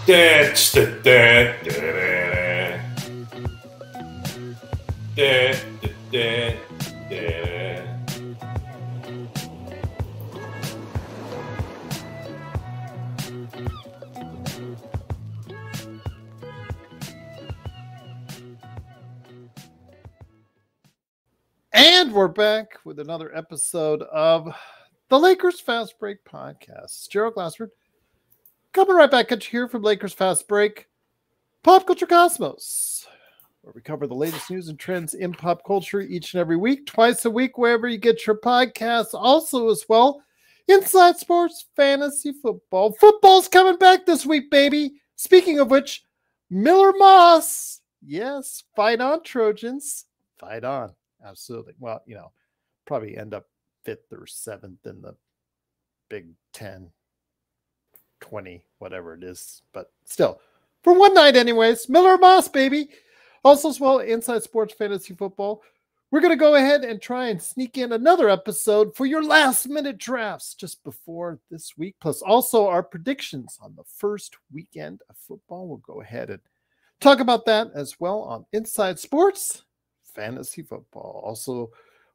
And we're back with another episode of the Lakers Fast Break Podcast. Gerald Glassford coming right back at you here from Lakers Fast Break Pop Culture Cosmos, where we cover the latest news and trends in pop culture each and every week, twice a week, wherever you get your podcasts. Also, as well, Inside Sports Fantasy Football. Football's coming back this week, baby. Speaking of which, Miller Moss. Yes, fight on, Trojans. Fight on. Absolutely. Well, probably end up 5th or 7th in the Big 10, 20, whatever it is. But still, for one night anyways, Miller Moss, baby. Also as well, Inside Sports Fantasy Football. We're going to go ahead and try and sneak in another episode for your last minute drafts just before this week. Plus also our predictions on the first weekend of football. We'll go ahead and talk about that as well on Inside Sports Fantasy Football. Also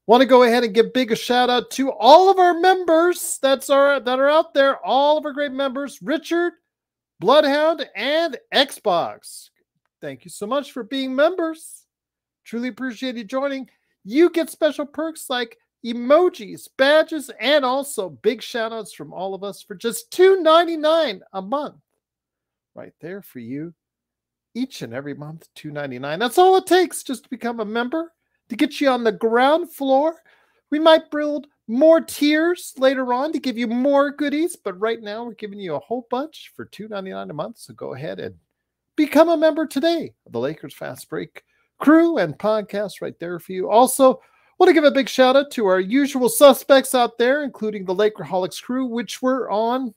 want to go ahead and give big a shout out to all of our members that are out there, all of our great members, Richard, Bloodhound, and Xbox. Thank you so much for being members. Truly appreciate you joining. You get special perks like emojis, badges, and also big shout outs from all of us for just $2.99 a month. Right there for you. Each and every month, $2.99. That's all it takes just to become a member, to get you on the ground floor. We might build more tiers later on to give you more goodies, but right now we're giving you a whole bunch for $2.99 a month. So go ahead and become a member today of the Lakers Fast Break crew and podcast right there for you. Also, want to give a big shout out to our usual suspects out there, including the Lakerholics crew, which were on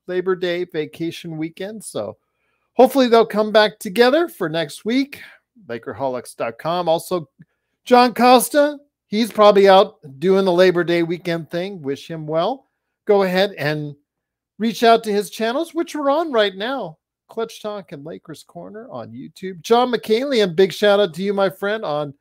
Labor Day vacation weekend. So hopefully they'll come back together for next week. Lakerholics.com. Also, John Costa, he's probably out doing the Labor Day weekend thing. Wish him well. Go ahead and reach out to his channels, which are on right now. Clutch Talk and Lakers Corner on YouTube. John McKaylee, big shout out to you, my friend, on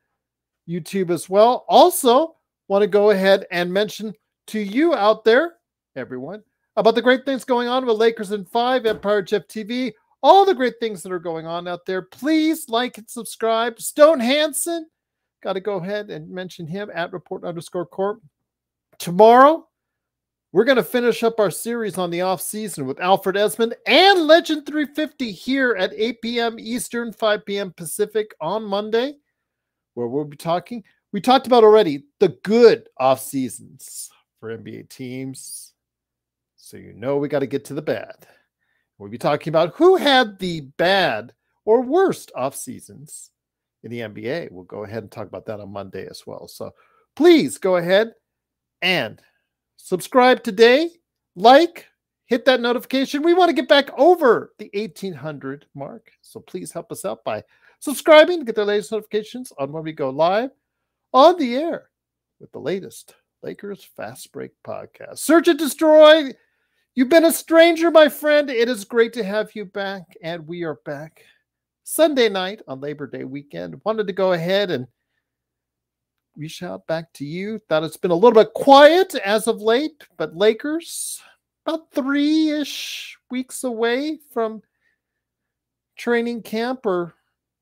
YouTube as well. Also, want to go ahead and mention to you out there, everyone, about the great things going on with Lakers in 5, Empire Jeff TV. All the great things that are going on out there. Please like and subscribe. Stone Hansen, got to go ahead and mention him at report_corp. Tomorrow, we're going to finish up our series on the off season with Alfred Esmond and Legend 350 here at 8 p.m. Eastern, 5 p.m. Pacific on Monday, where we'll be talking. We talked about already the good off seasons for NBA teams. So we got to get to the bad. We'll be talking about who had the bad or worst off seasons in the NBA. We'll go ahead and talk about that on Monday as well. So please go ahead and subscribe today, hit that notification. We want to get back over the 1,800 mark. So please help us out by subscribing to get the latest notifications on when we go live on the air with the latest Lakers Fast Break podcast. Search and destroy. You've been a stranger, my friend. It is great to have you back, and we are back Sunday night on Labor Day weekend. Wanted to go ahead and reach out back to you. Thought it's been a little bit quiet as of late, but Lakers about 3-ish weeks away from training camp, or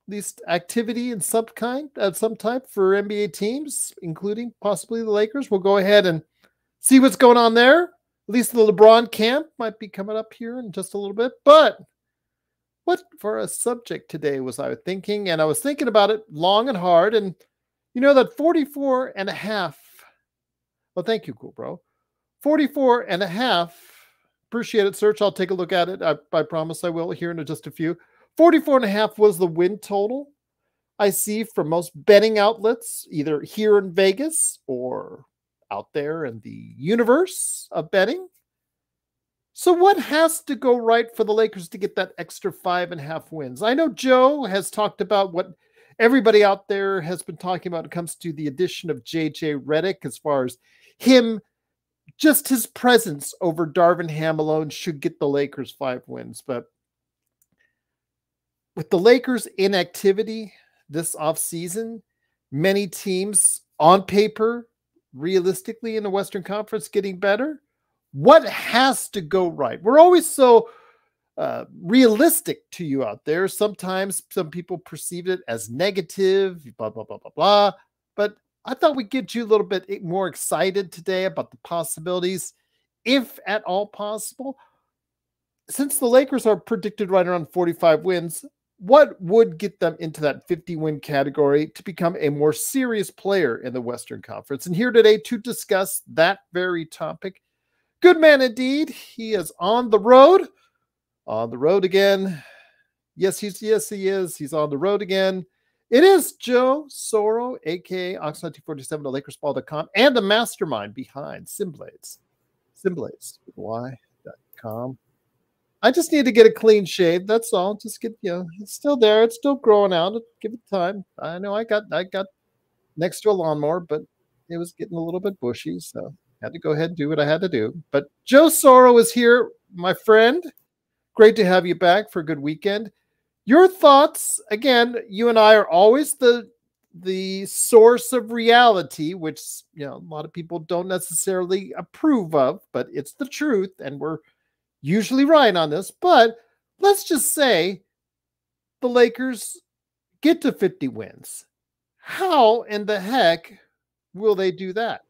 at least activity in some type for NBA teams, including possibly the Lakers. We'll go ahead and see what's going on there. At least the LeBron camp might be coming up here in just a little bit. But what for a subject today was I thinking, and I was thinking about it long and hard, and that 44 and a half. Well, thank you, cool bro. 44 and a half. Appreciate it, Search. I'll take a look at it. I promise I will here in just a few. 44 and a half was the win total I see from most betting outlets, either here in Vegas or out there in the universe of betting. So what has to go right for the Lakers to get that extra 5.5 wins? I know Joe has talked about what everybody out there has been talking about when it comes to the addition of JJ Redick, as far as him, just his presence over Darvin Ham alone should get the Lakers 5 wins. But with the Lakers' inactivity this offseason, many teams on paper, realistically in the Western Conference getting better. What has to go right? We're always so realistic to you out there. Sometimes some people perceive it as negative, blah, blah, blah, blah, blah. But I thought we'd get you a little bit more excited today about the possibilities, if at all possible. Since the Lakers are predicted right around 45 wins, what would get them into that 50-win category to become a more serious player in the Western Conference? And here today to discuss that very topic, good man indeed. He is on the road again. Yes, he is. He's on the road again. It is Joe Soro, aka Ox1947 of LakersBall.com, and the mastermind behind Simblades. Simblades, y.com. I just need to get a clean shave. That's all. Just get, it's still there. It's still growing out. Give it time. I know I got next to a lawnmower, but it was getting a little bit bushy, so I had to go ahead and do what I had to do. But Joe Soro is here, my friend. Great to have you back for a good weekend. Your thoughts, again, you and I are always the source of reality, which, a lot of people don't necessarily approve of, but it's the truth, and we're usually right on this. But let's just say the Lakers get to 50 wins. How in the heck will they do that?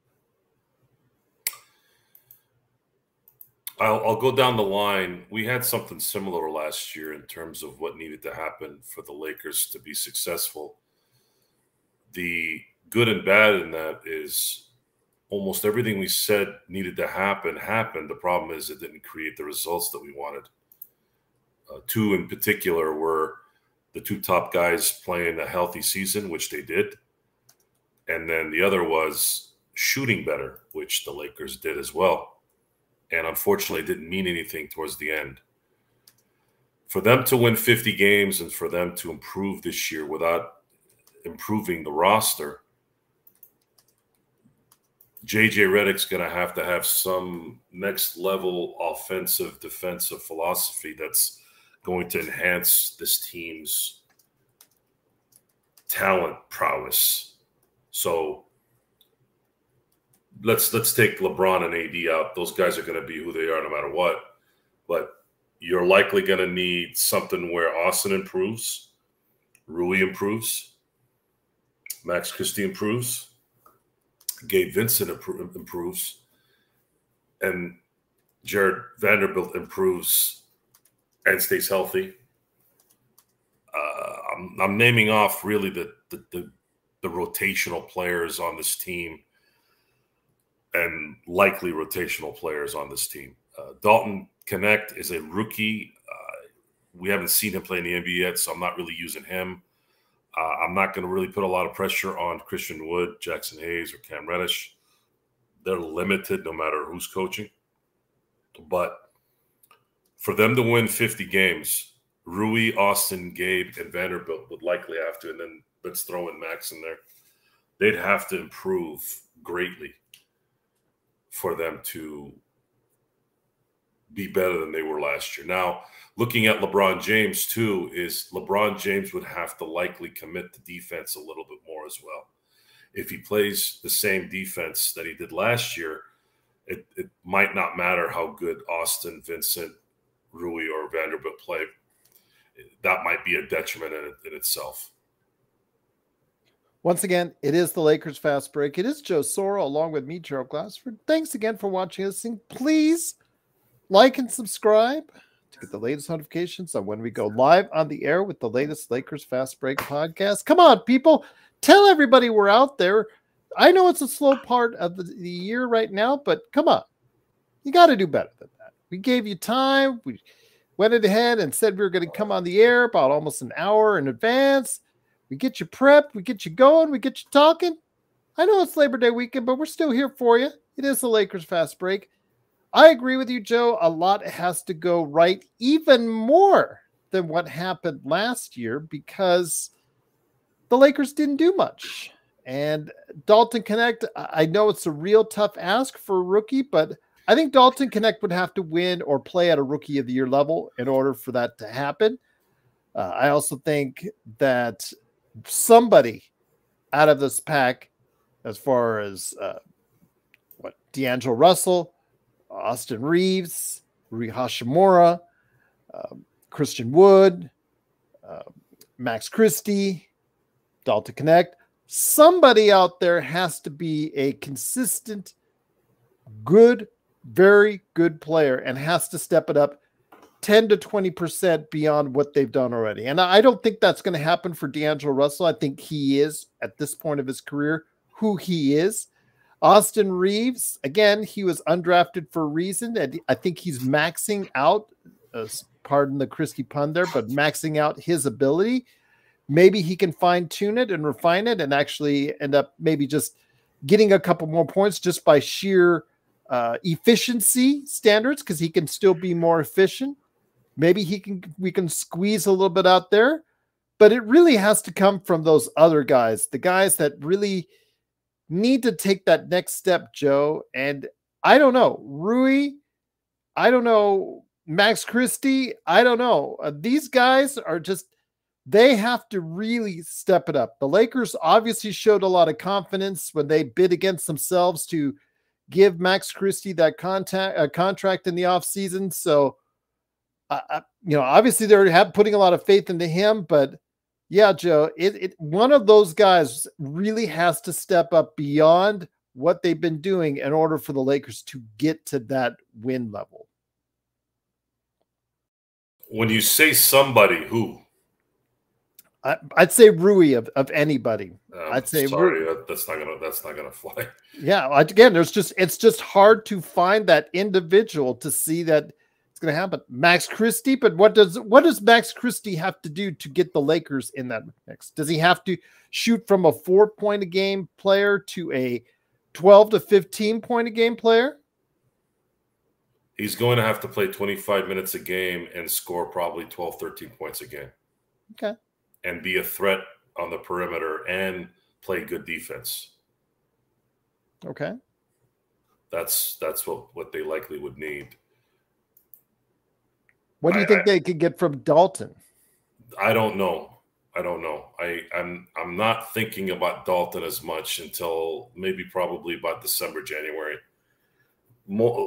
I'll go down the line. We had something similar last year in terms of what needed to happen for the Lakers to be successful. The good and bad in that is almost everything we said needed to happen happened. The problem is it didn't create the results that we wanted. Two in particular were the two top guys playing a healthy season, which they did. And then the other was shooting better, which the Lakers did as well. And unfortunately, it didn't mean anything towards the end. For them to win 50 games and for them to improve this year without improving the roster, JJ Redick's going to have some next level offensive, defensive philosophy that's going to enhance this team's talent prowess. So let's take LeBron and AD out. Those guys are going to be who they are no matter what. But you're likely going to need something where Austin improves, Rui improves, Max Christie improves, Gabe Vincent improves, and Jared Vanderbilt improves and stays healthy. I'm naming off really the rotational players on this team and likely rotational players on this team. Dalton Connect is a rookie. We haven't seen him play in the NBA yet, so I'm not really using him. I'm not going to really put a lot of pressure on Christian Wood, Jackson Hayes, or Cam Reddish. They're limited no matter who's coaching. But for them to win 50 games, Rui, Austin, Gabe, and Vanderbilt would likely have to, and then let's throw in Max in there. They'd have to improve greatly for them to be better than they were last year. Now, looking at LeBron James too, is LeBron James would have to likely commit to defense a little bit more as well. If he plays the same defense that he did last year, it might not matter how good Austin, Vincent, Rui, or Vanderbilt play. That might be a detriment in itself. Once again, it is the Lakers Fast Break. It is Joe Soro along with me, Gerald Glassford. Thanks again for watching us. Please like and subscribe to get the latest notifications on when we go live on the air with the latest Lakers Fast Break podcast. Come on, people. Tell everybody we're out there. I know it's a slow part of the year right now, but come on. You got to do better than that. We gave you time. We went ahead and said we were going to come on the air about almost an hour in advance. We get you prepped. We get you going. We get you talking. I know it's Labor Day weekend, but we're still here for you. It is the Lakers Fast Break. I agree with you, Joe. A lot has to go right, even more than what happened last year, because the Lakers didn't do much. And Dalton Connect, I know it's a real tough ask for a rookie, but I think Dalton Connect would have to win or play at a Rookie of the Year level in order for that to happen. I also think that somebody out of this pack, as far as D'Angelo Russell, Austin Reeves, Rui Hashimura, Christian Wood, Max Christie, Dalton Connect, somebody out there has to be a consistent, good, very good player and has to step it up 10 to 20% beyond what they've done already. And I don't think that's going to happen for D'Angelo Russell. I think he is, at this point of his career, who he is. Austin Reeves, again, he was undrafted for a reason. And I think he's maxing out, pardon the Christie pun there, but maxing out his ability. Maybe he can fine-tune it and refine it and actually end up maybe just getting a couple more points just by sheer efficiency standards, because he can still be more efficient. Maybe we can squeeze a little bit out there, but it really has to come from those other guys, the guys that really need to take that next step, Joe. And I don't know, Rui, I don't know, Max Christie, I don't know. These guys are just, they have to really step it up. The Lakers obviously showed a lot of confidence when they bid against themselves to give Max Christie that contract in the offseason. So, obviously they're putting a lot of faith into him, but yeah, Joe, one of those guys really has to step up beyond what they've been doing in order for the Lakers to get to that win level. When you say somebody, who? I'd say Rui of anybody. I'd say sorry, Rui. That's not gonna fly. Yeah, again, it's just hard to find that individual to see that it's going to happen. Max Christie, but what does Max Christie have to do to get the Lakers in that mix? Does he have to shoot from a 4-point a game player to a 12 to 15 point a game player? He's going to have to play 25 minutes a game and score probably 12, 13 points a game. Okay. And be a threat on the perimeter and play good defense. Okay. That's what they likely would need. What do you think they could get from Dalton? I don't know. I'm not thinking about Dalton as much until probably about December, January.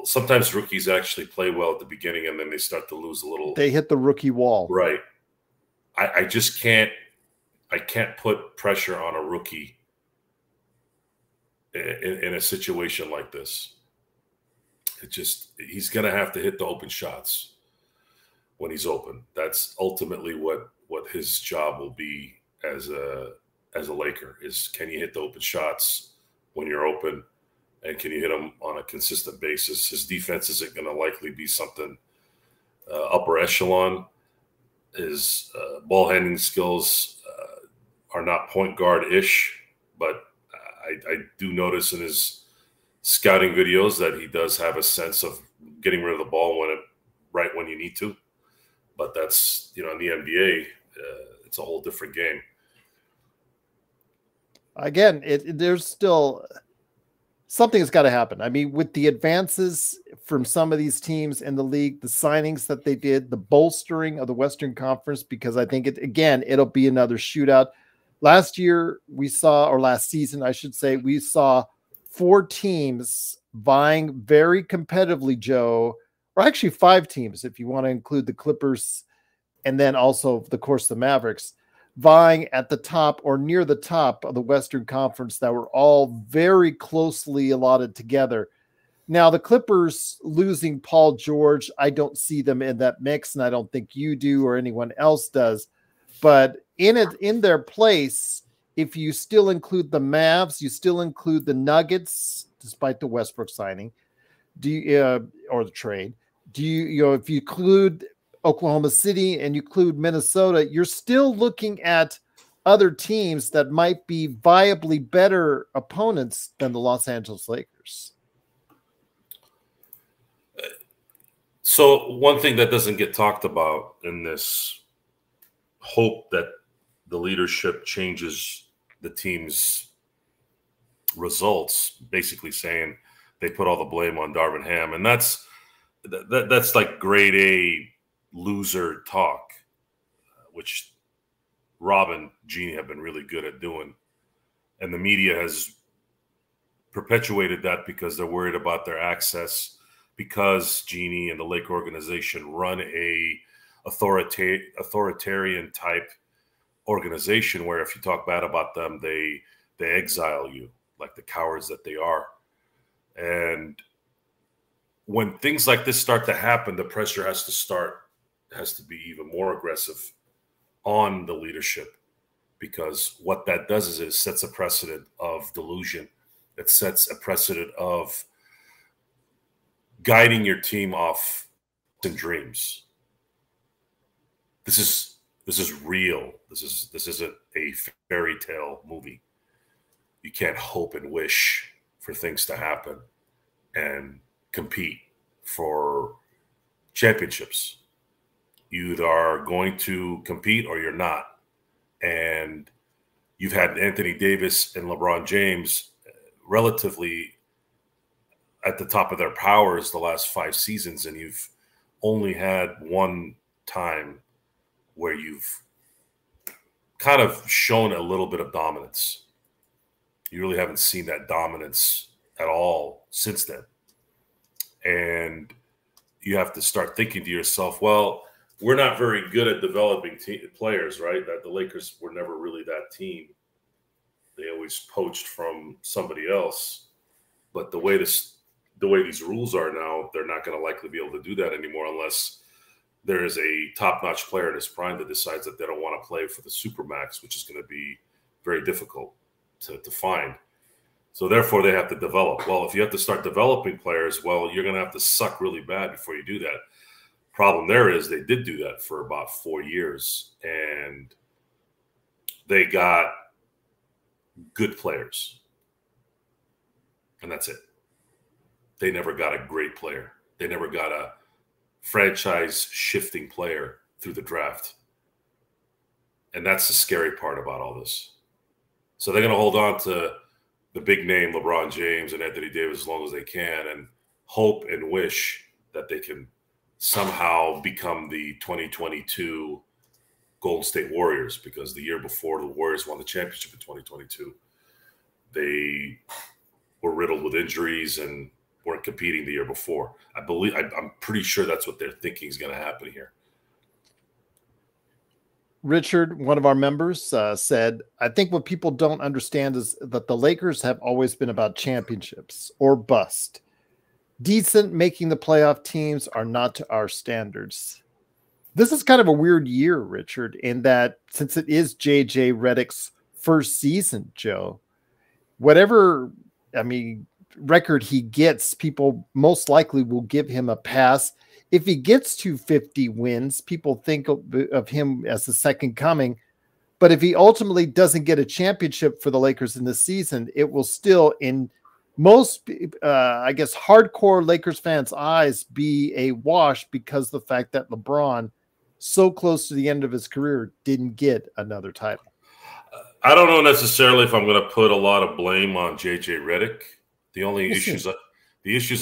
Sometimes rookies actually play well at the beginning and then they start to lose a little. They hit the rookie wall. Right. I just can't put pressure on a rookie in a situation like this. He's going to have to hit the open shots when he's open. That's ultimately what his job will be as a Laker, is can you hit the open shots when you're open, and can you hit them on a consistent basis? His defense isn't going to likely be something upper echelon. His ball handling skills are not point guard-ish, but I do notice in his scouting videos that he does have a sense of getting rid of the ball right when you need to. But that's, in the NBA, it's a whole different game. Again, there's still something that's got to happen. I mean, with the advances from some of these teams in the league, the signings that they did, the bolstering of the Western Conference, because I think it'll be another shootout. Last season, I should say, we saw 4 teams vying very competitively, Joe, or actually 5 teams, if you want to include the Clippers and then also, of course, the Mavericks, vying at the top or near the top of the Western Conference that were all very closely allotted together. Now, the Clippers losing Paul George, I don't see them in that mix, and I don't think you do or anyone else does. But in their place, if you still include the Mavs, you still include the Nuggets, despite the Westbrook signing, or the trade. If you include Oklahoma City and you include Minnesota, you're still looking at other teams that might be viably better opponents than the Los Angeles Lakers. So one thing that doesn't get talked about in this hope that the leadership changes the team's results, basically saying they put all the blame on Darvin Ham, and that's like grade A loser talk. which Rob and Jeannie have been really good at doing. And the media has perpetuated that because they're worried about their access, because Jeannie and the Lake organization run a authoritarian type organization where if you talk bad about them, they exile you like the cowards that they are. And when things like this start to happen, the pressure has to be even more aggressive on the leadership, because what that does is it sets a precedent of delusion. It sets a precedent of guiding your team off in dreams. This is real. This isn't a fairy tale movie. You can't hope and wish for things to happen and compete for championships. You either are going to compete or you're not. And you've had Anthony Davis and LeBron James relatively at the top of their powers the last 5 seasons, and you've only had one time where you've kind of shown a little bit of dominance. You really haven't seen that dominance at all since then. And you have to start thinking to yourself, well, we're not very good at developing players, right? That the Lakers were never really that team. They always poached from somebody else. But the way these rules are now, they're not going to likely be able to do that anymore unless there is a top-notch player in his prime that decides that they don't want to play for the Supermax, which is going to be very difficult to find. So therefore, they have to develop. Well, if you have to start developing players, well, you're going to have to suck really bad before you do that. Problem there is they did do that for about 4 years, and they got good players. And that's it. They never got a great player. They never got a franchise-shifting player through the draft. And that's the scary part about all this. So they're going to hold on to the big name LeBron James and Anthony Davis as long as they can and hope and wish that they can somehow become the 2022 Golden State Warriors, because the year before the Warriors won the championship in 2022, they were riddled with injuries and weren't competing the year before. I'm pretty sure that's what they're thinking is going to happen here. Richard, one of our members, said, I think what people don't understand is that the Lakers have always been about championships or bust. Decent, making the playoff teams are not to our standards. This is kind of a weird year, Richard, in that since it is JJ Redick's first season, Joe, whatever, record he gets, people most likely will give him a pass. If he gets to 50 wins, people think of him as the second coming. But if he ultimately doesn't get a championship for the Lakers in this season, it will still, in most, hardcore Lakers fans' eyes, be a wash because of the fact that LeBron, so close to the end of his career, didn't get another title. I don't know necessarily if I'm going to put a lot of blame on JJ Redick. The only issues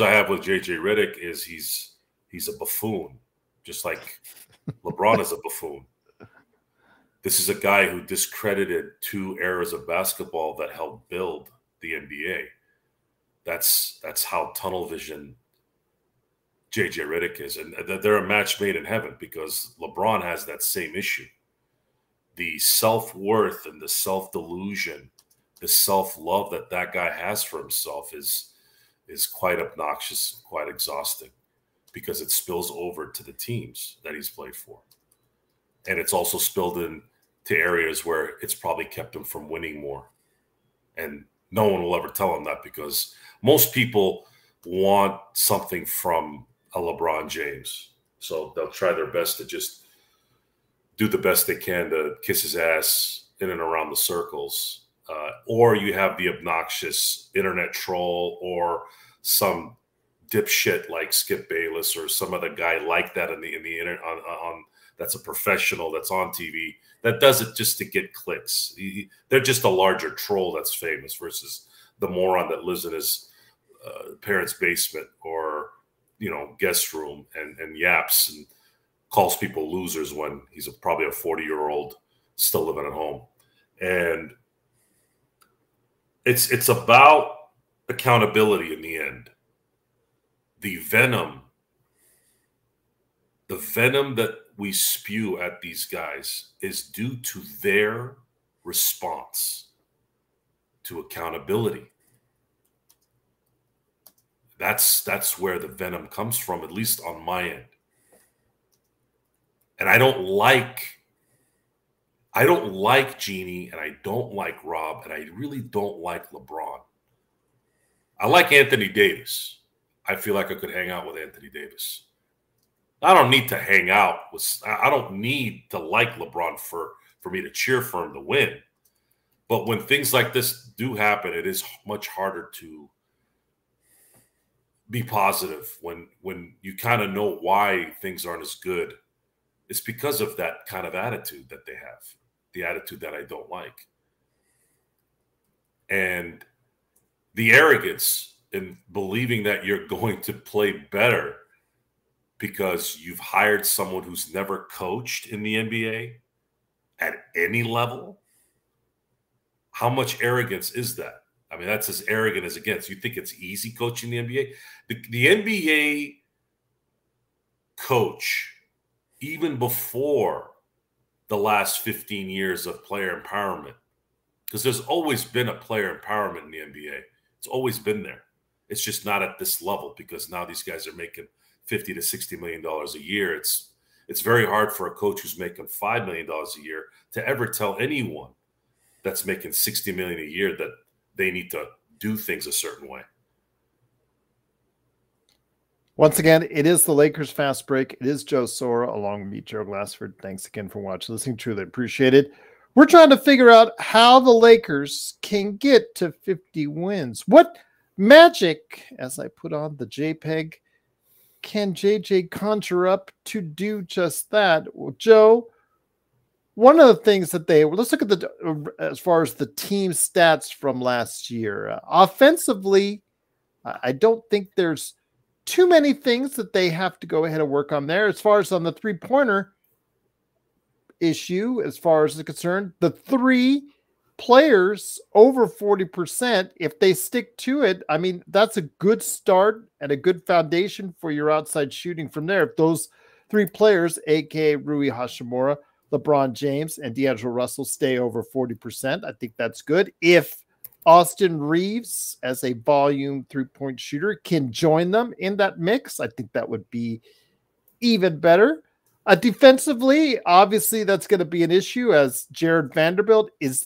I have with JJ Redick is he's a buffoon, just like LeBron is a buffoon. This is a guy who discredited 2 eras of basketball that helped build the NBA. That's how tunnel vision JJ Redick is. And they're a match made in heaven because LeBron has that same issue. The self-worth and the self-delusion, the self-love that guy has for himself is quite obnoxious, quite exhausting, because it spills over to the teams that he's played for. And it's also spilled into areas where it's probably kept him from winning more. And no one will ever tell him that, because most people want something from a LeBron James. So they'll try their best to just do the best they can to kiss his ass in and around the circles. Or you have the obnoxious internet troll or some dipshit like Skip Bayless or some other guy like that in the internet on that's a professional that's on TV that does it just to get clicks. They're just a larger troll that's famous versus the moron that lives in his parents' basement or guest room and yaps and calls people losers when he's probably a 40-year-old still living at home. And it's about accountability in the end. The venom that we spew at these guys is due to their response to accountability. That's where the venom comes from, at least on my end. And I don't like Jeannie, and I don't like Rob, and I really don't like LeBron. I like Anthony Davis. I feel like I could hang out with Anthony Davis. I don't need to hang out with. I don't need to like LeBron for me to cheer for him to win. But when things like this do happen, it is much harder to be positive when you kind of know why things aren't as good. It's because of that kind of attitude that they have, the attitude that I don't like. And the arrogance in believing that you're going to play better because you've hired someone who's never coached in the NBA at any level. How much arrogance is that? I mean, that's as arrogant as it gets. You think it's easy coaching the NBA? The NBA coach, even before the last 15 years of player empowerment, because there's always been a player empowerment in the NBA. It's always been there. It's just not at this level because now these guys are making $50 to $60 million a year. It's very hard for a coach who's making $5 million a year to ever tell anyone that's making $60 million a year that they need to do things a certain way. Once again, it is the Lakers Fast Break. It is Joe Sora along with me, Joe Glassford. Thanks again for watching, listening. Truly appreciate it. We're trying to figure out how the Lakers can get to 50 wins. What magic, as I put on the JPEG, can JJ conjure up to do just that? Well, Joe, one of the things that let's look at as far as the team stats from last year. Offensively, I don't think there's too many things that they have to go ahead and work on there. As far as on the three-pointer issue, as far as the concerned, the three players over 40%, if they stick to it, I mean, that's a good start and a good foundation for your outside shooting from there. If those three players, aka Rui Hachimura, LeBron James, and D'Angelo Russell, stay over 40%, I think that's good. If Austin Reeves, as a volume three-point shooter, can join them in that mix, I think that would be even better. Defensively, obviously, that's going to be an issue, as Jared Vanderbilt is,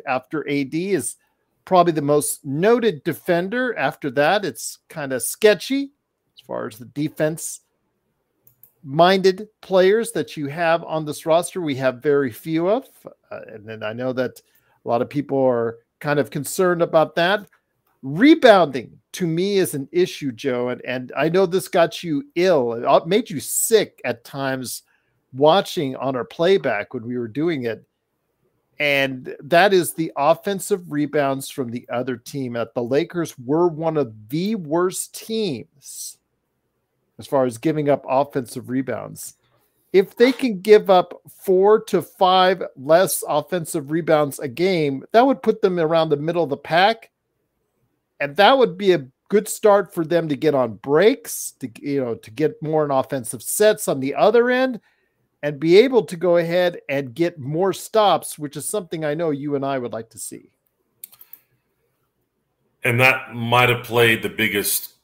after AD is probably the most noted defender. After that, it's kind of sketchy as far as the defense-minded players that you have on this roster. We have very few of, and then I know that a lot of people are kind of concerned about that. Rebounding to me is an issue, Joe, and I know this got you ill. It made you sick at times watching on our playback when we were doing it. And that is the offensive rebounds from the other team. The Lakers were one of the worst teams as far as giving up offensive rebounds. If they can give up 4 to 5 less offensive rebounds a game, that would put them around the middle of the pack. And that would be a good start for them to get on breaks, to get more in offensive sets on the other end, and be able to go ahead and get more stops, which is something I know you and I would like to see. And that might have played the biggest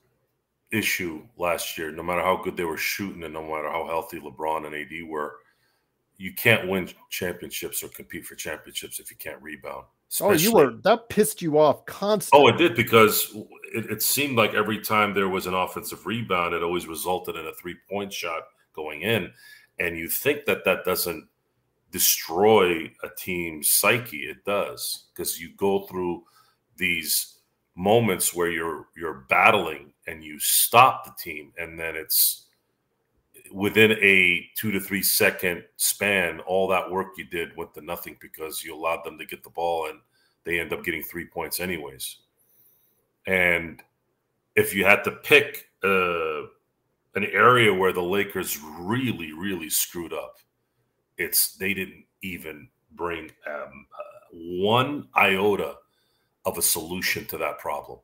issue last year. No matter how good they were shooting and no matter how healthy LeBron and AD were, you can't win championships or compete for championships if you can't rebound. That pissed you off constantly. Oh, it did, because it seemed like every time there was an offensive rebound, it always resulted in a three-point shot going in. And you think that doesn't destroy a team's psyche. It does, because you go through these moments where you're battling and you stop the team, and then it's within a 2 to 3 second span, all that work you did went to nothing because you allowed them to get the ball and they end up getting 3 points anyways. And if you had to pick a an area where the Lakers really, really screwed up. They didn't even bring one iota of a solution to that problem.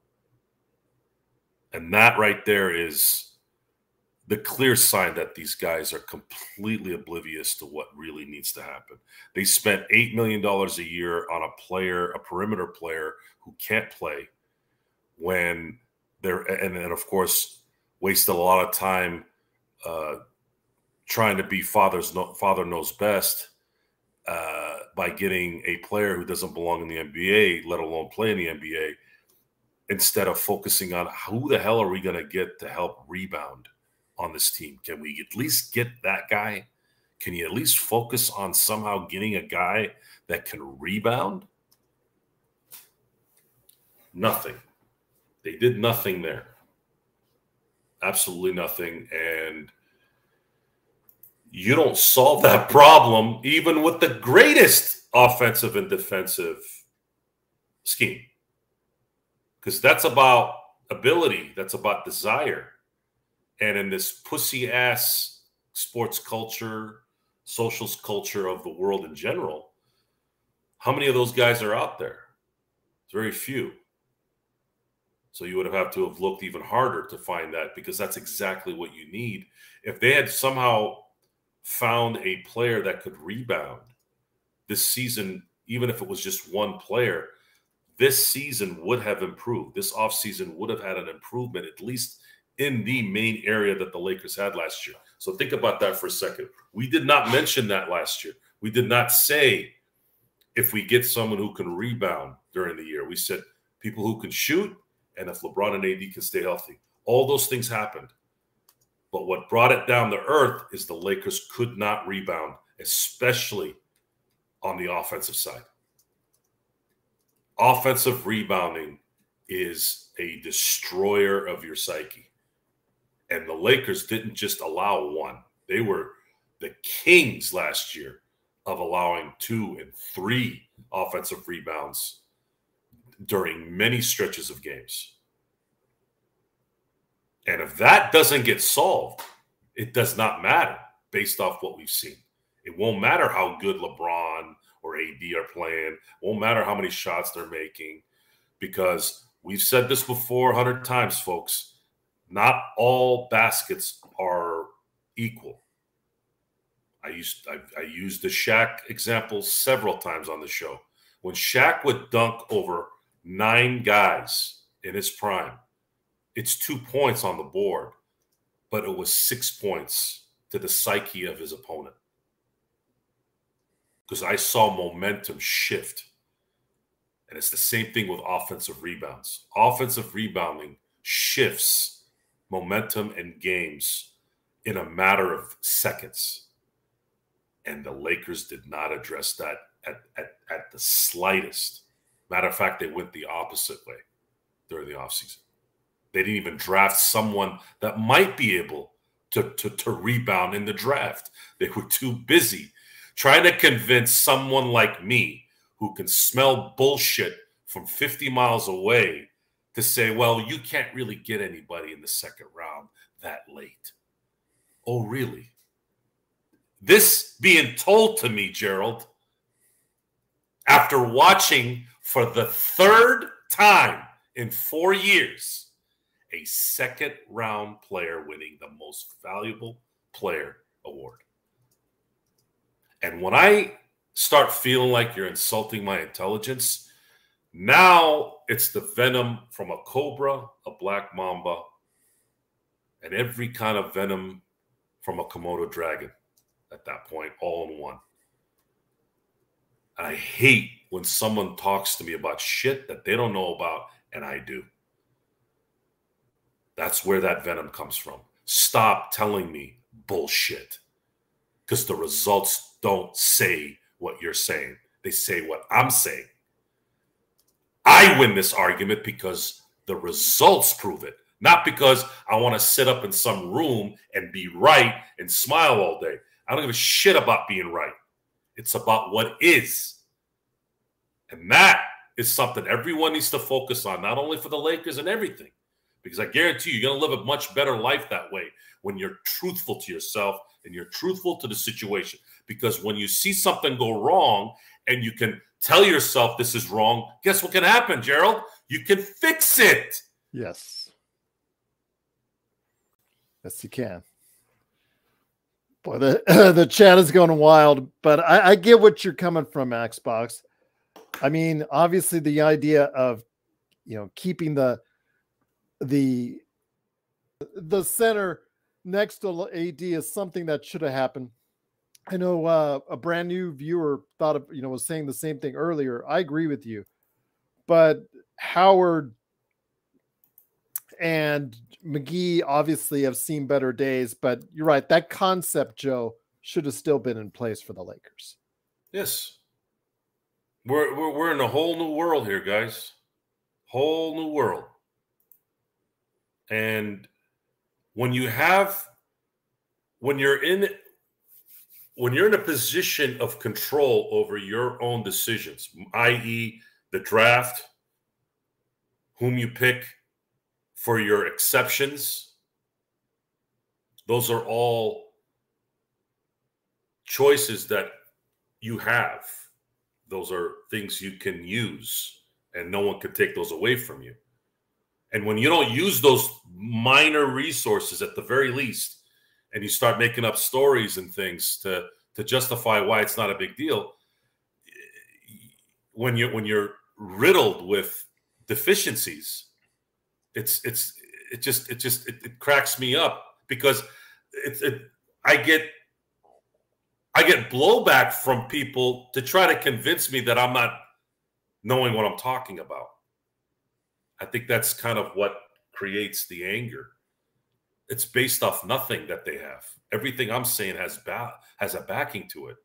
And that right there is the clear sign that these guys are completely oblivious to what really needs to happen. They spent $8 million a year on a perimeter player who can't play, when they're, and then of course wasted a lot of time trying to be father knows best by getting a player who doesn't belong in the NBA, let alone play in the NBA, instead of focusing on who the hell are we going to get to help rebound on this team. Can we at least get that guy? Can you at least focus on somehow getting a guy that can rebound? Nothing. They did nothing there. Absolutely nothing. And you don't solve that problem even with the greatest offensive and defensive scheme. Because that's about ability. That's about desire. And in this pussy-ass sports culture, social culture of the world in general, how many of those guys are out there? It's very few. So you would have to have looked even harder to find that, because that's exactly what you need. If they had somehow found a player that could rebound this season, even if it was just one player, this season would have improved. This offseason would have had an improvement, at least in the main area that the Lakers had last year. So think about that for a second. We did not mention that last year. We did not say if we get someone who can rebound during the year. We said people who can shoot, and if LeBron and AD can stay healthy. All those things happened. But what brought it down to earth is the Lakers could not rebound, especially on the offensive side. Offensive rebounding is a destroyer of your psyche. And the Lakers didn't just allow one. They were the kings last year of allowing 2 and 3 offensive rebounds during many stretches of games. And if that doesn't get solved, it does not matter based off what we've seen. It won't matter how good LeBron or AD are playing. It won't matter how many shots they're making, because we've said this before 100 times, folks. Not all baskets are equal. I used the Shaq example several times on the show. When Shaq would dunk over 9 guys in his prime, it's 2 points on the board, but it was 6 points to the psyche of his opponent. Because I saw momentum shift. And it's the same thing with offensive rebounds. Offensive rebounding shifts momentum and games in a matter of seconds. And the Lakers did not address that at the slightest. Matter of fact, they went the opposite way during the offseason. They didn't even draft someone that might be able to rebound in the draft. They were too busy trying to convince someone like me, who can smell bullshit from 50 miles away, to say, well, you can't really get anybody in the second round that late. Oh, really? This being told to me, Gerald, after watching for the 3rd time in 4 years, a second-round player winning the most valuable player award. And when I start feeling like you're insulting my intelligence, now it's the venom from a cobra, a black mamba, and every kind of venom from a Komodo dragon at that point, all in one. And I hate when someone talks to me about shit that they don't know about, and I do. That's where that venom comes from. Stop telling me bullshit, because the results don't say what you're saying. They say what I'm saying. I win this argument because the results prove it, not because I want to sit up in some room and be right and smile all day. I don't give a shit about being right. It's about what is. And that is something everyone needs to focus on, not only for the Lakers and everything, because I guarantee you're going to live a much better life that way when you're truthful to yourself and you're truthful to the situation. Because when you see something go wrong and you can tell yourself this is wrong, guess what can happen, Gerald? You can fix it. Yes. Yes, you can. Boy, the chat is going wild, but I get what you're coming from, Xbox. I mean, obviously the idea of, keeping the center next to AD is something that should have happened. I know a brand new viewer thought of, was saying the same thing earlier. I agree with you, but Howard and McGee obviously have seen better days, but you're right. That concept, Joe, should have still been in place for the Lakers. Yes. We're in a whole new world here, guys. Whole new world. And when you're in a position of control over your own decisions, i.e. the draft, whom you pick for your exceptions, those are all choices that you have. Those are things you can use, and no one can take those away from you. And when you don't use those minor resources at the very least, and you start making up stories and things to justify why it's not a big deal, when you're riddled with deficiencies, it cracks me up, because I get blowback from people to try to convince me that I'm not knowing what I'm talking about. I think that's kind of what creates the anger. It's based off nothing that they have. Everything I'm saying has a backing to it.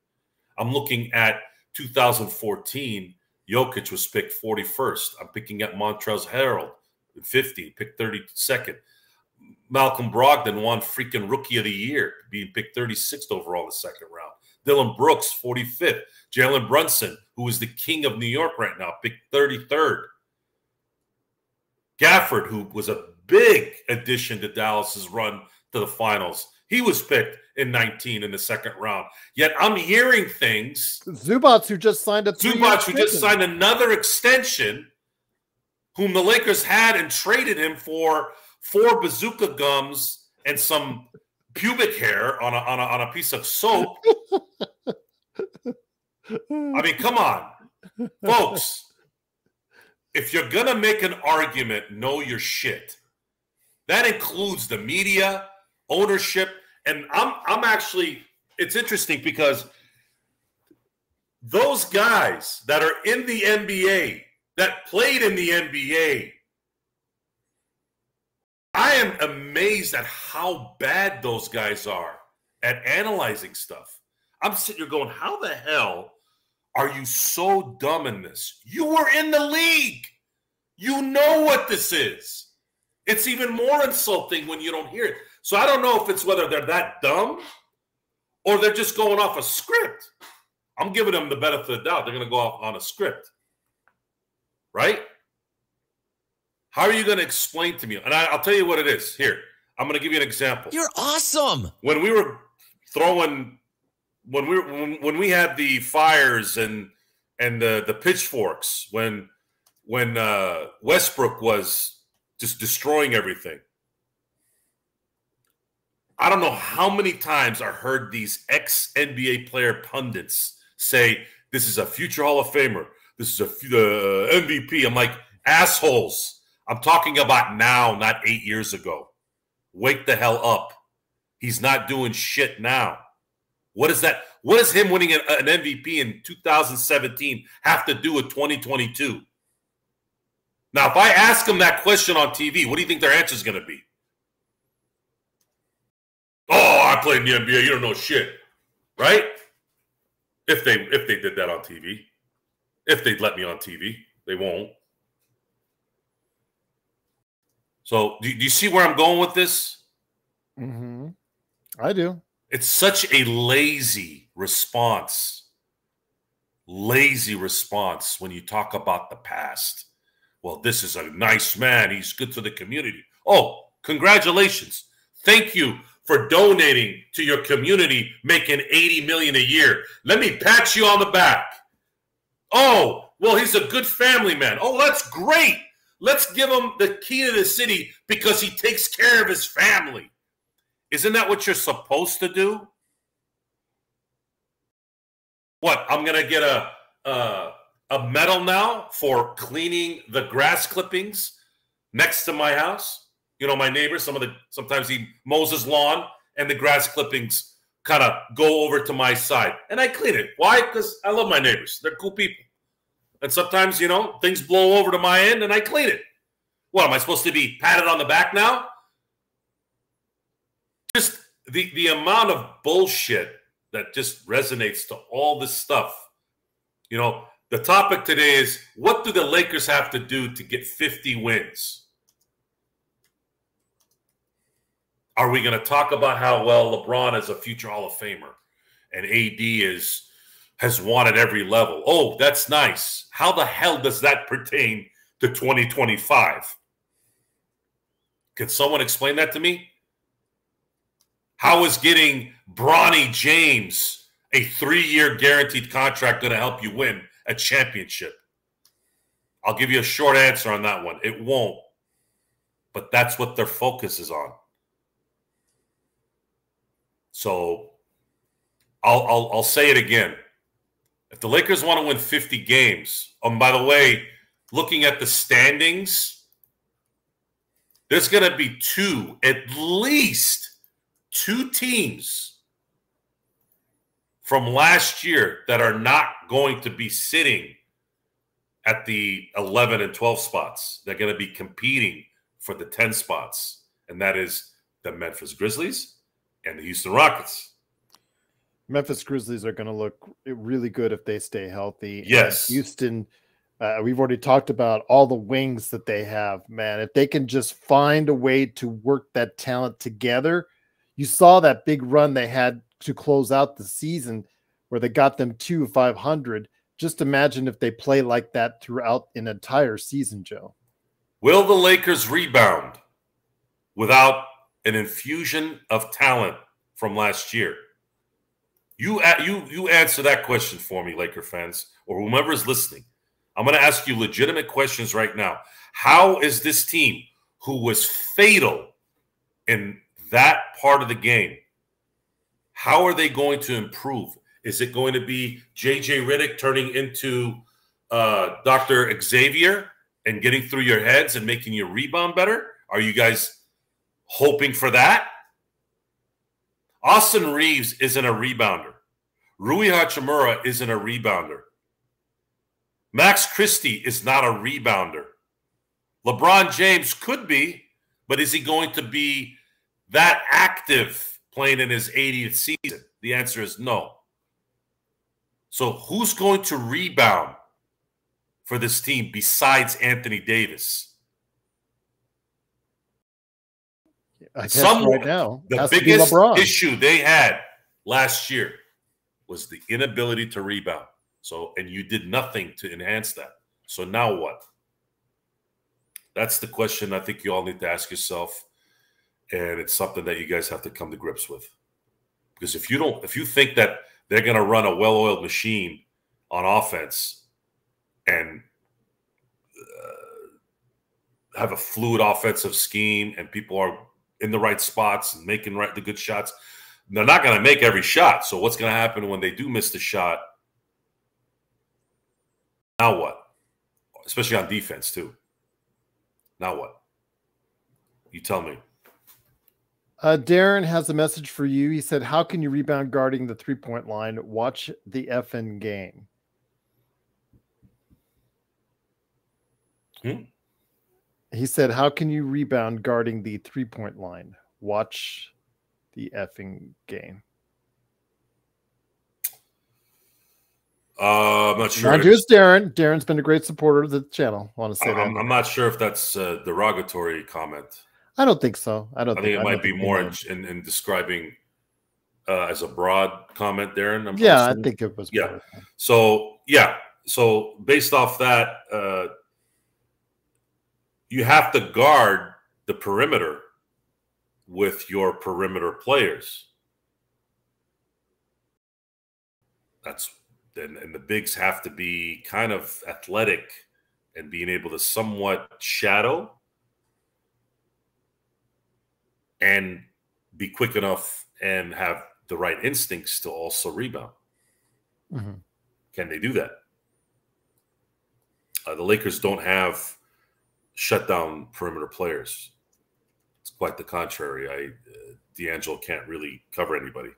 I'm looking at 2014. Jokic was picked 41st. I'm picking at Montrezl Harrell at 50, picked 32nd. Malcolm Brogdon won freaking Rookie of the Year, being picked 36th overall in the second round. Dylan Brooks, 45th. Jalen Brunson, who is the king of New York right now, picked 33rd. Gafford, who was a big addition to Dallas's run to the finals, he was picked in 19 in the second round. Yet I'm hearing things. Zubac, who just signed another extension, whom the Lakers had and traded him for 4 bazooka gums and some pubic hair on a piece of soap. I mean, come on, folks. If you're going to make an argument, know your shit. That includes the media, ownership. And I'm actually, it's interesting because those guys that are in the NBA, that played in the NBA, I am amazed at how bad those guys are at analyzing stuff. I'm sitting here going, how the hell are you so dumb in this? You were in the league. You know what this is. It's even more insulting when you don't hear it. So I don't know if it's whether they're that dumb or they're just going off a script. I'm giving them the benefit of the doubt. They're going to go off on a script. Right? How are you going to explain to me? And I'll tell you what it is. Here, I'm going to give you an example. You're awesome. When we were throwing, when we had the fires and the pitchforks, when Westbrook was just destroying everything, I don't know how many times I heard these ex-NBA player pundits say, this is a future Hall of Famer. This is the MVP. I'm like, assholes. I'm talking about now, not 8 years ago. Wake the hell up. He's not doing shit now. What is that? What does him winning an MVP in 2017 have to do with 2022? Now, if I ask them that question on TV, what do you think their answer is going to be? Oh, I played in the NBA. You don't know shit, right? If they did that on TV, if they'd let me on TV, they won't. So, do you see where I'm going with this? Mm-hmm. I do. It's such a lazy response. Lazy response when you talk about the past. Well, this is a nice man. He's good to the community. Oh, congratulations. Thank you for donating to your community, making $80 million a year. Let me pat you on the back. Oh, well, he's a good family man. Oh, that's great. Let's give him the key to the city because he takes care of his family. Isn't that what you're supposed to do? What, I'm going to get a medal now for cleaning the grass clippings next to my house? You know, my neighbor, sometimes he mows his lawn and the grass clippings kind of go over to my side. And I clean it. Why? Because I love my neighbors. They're cool people. And sometimes, you know, things blow over to my end and I clean it. What, am I supposed to be patted on the back now? Just the amount of bullshit that just resonates to all this stuff. You know, the topic today is, what do the Lakers have to do to get 50 wins? Are we going to talk about how, well, LeBron is a future Hall of Famer and AD has won at every level? Oh, that's nice. How the hell does that pertain to 2025? Can someone explain that to me? How is getting Bronny James a 3-year guaranteed contract going to help you win a championship? I'll give you a short answer on that one. It won't. But that's what their focus is on. So I'll say it again. If the Lakers want to win 50 games, by the way, looking at the standings, there's going to be at least two teams from last year that are not going to be sitting at the 11 and 12 spots. They're going to be competing for the 10 spots, and that is the Memphis Grizzlies and the Houston Rockets. Memphis Grizzlies are going to look really good if they stay healthy. Yes. And Houston, we've already talked about all the wings that they have, man. If they can just find a way to work that talent together. You saw that big run they had to close out the season where they got them to 500. Just imagine if they play like that throughout an entire season, Joe. Will the Lakers rebound without an infusion of talent from last year? You answer that question for me, Laker fans, or whomever is listening. I'm going to ask you legitimate questions right now. How is this team, who was fatal in that part of the game, how are they going to improve? Is it going to be J.J. Redick turning into Dr. Xavier and getting through your heads and making you rebound better? Are you guys hoping for that? Austin Reeves isn't a rebounder. Rui Hachimura isn't a rebounder. Max Christie is not a rebounder. LeBron James could be, but is he going to be that active playing in his 80th season? The answer is no. So who's going to rebound for this team besides Anthony Davis? I guess right now, the biggest issue they had last year was the inability to rebound. So, and you did nothing to enhance that. So now what? That's the question I think you all need to ask yourself. And it's something that you guys have to come to grips with. Because if you think that they're going to run a well-oiled machine on offense and have a fluid offensive scheme and people are in the right spots and making the good shots, they're not going to make every shot. So what's going to happen when they do miss the shot? Now what? Especially on defense too. Now what? You tell me. Darren has a message for you. He said, how can you rebound guarding the three-point line? Watch the effing game. He said, how can you rebound guarding the three-point line? Watch the effing game. I'm not sure. Mind you, it's Darren. Darren's been a great supporter of the channel. I want to say that. I'm not sure if that's a derogatory comment. I don't think so. I think it might be more in describing as a broad comment, Darren. I think it was. Yeah. So based off that, you have to guard the perimeter with your perimeter players. And the bigs have to be kind of athletic and being able to somewhat shadow and be quick enough and have the right instincts to also rebound. Mm-hmm. Can they do that? The Lakers don't have shutdown perimeter players. It's quite the contrary. D'Angelo can't really cover anybody.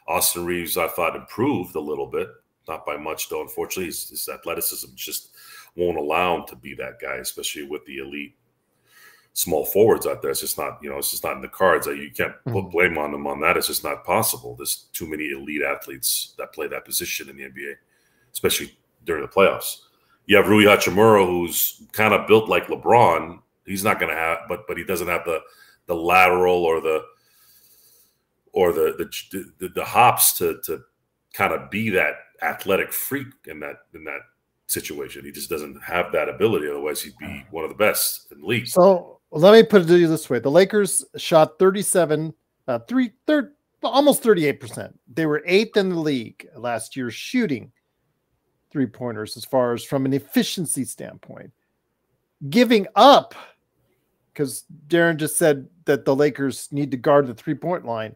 Austin Reeves, I thought, improved a little bit. Not by much, though. Unfortunately, his athleticism just won't allow him to be that guy, especially with the elite small forwards out there. It's just not, it's just not in the cards. You can't put blame on them on that. It's just not possible. There's too many elite athletes that play that position in the NBA, especially during the playoffs. You have Rui Hachimura, who's kind of built like LeBron. He's not going to have, but he doesn't have the lateral or the hops to kind of be that athletic freak in that situation. He just doesn't have that ability. Otherwise, he'd be one of the best in the league. So let me put it to you this way: the Lakers shot almost 38%. They were 8th in the league last year shooting three-pointers as far as from an efficiency standpoint. Giving up, because Darren just said that the Lakers need to guard the three-point line.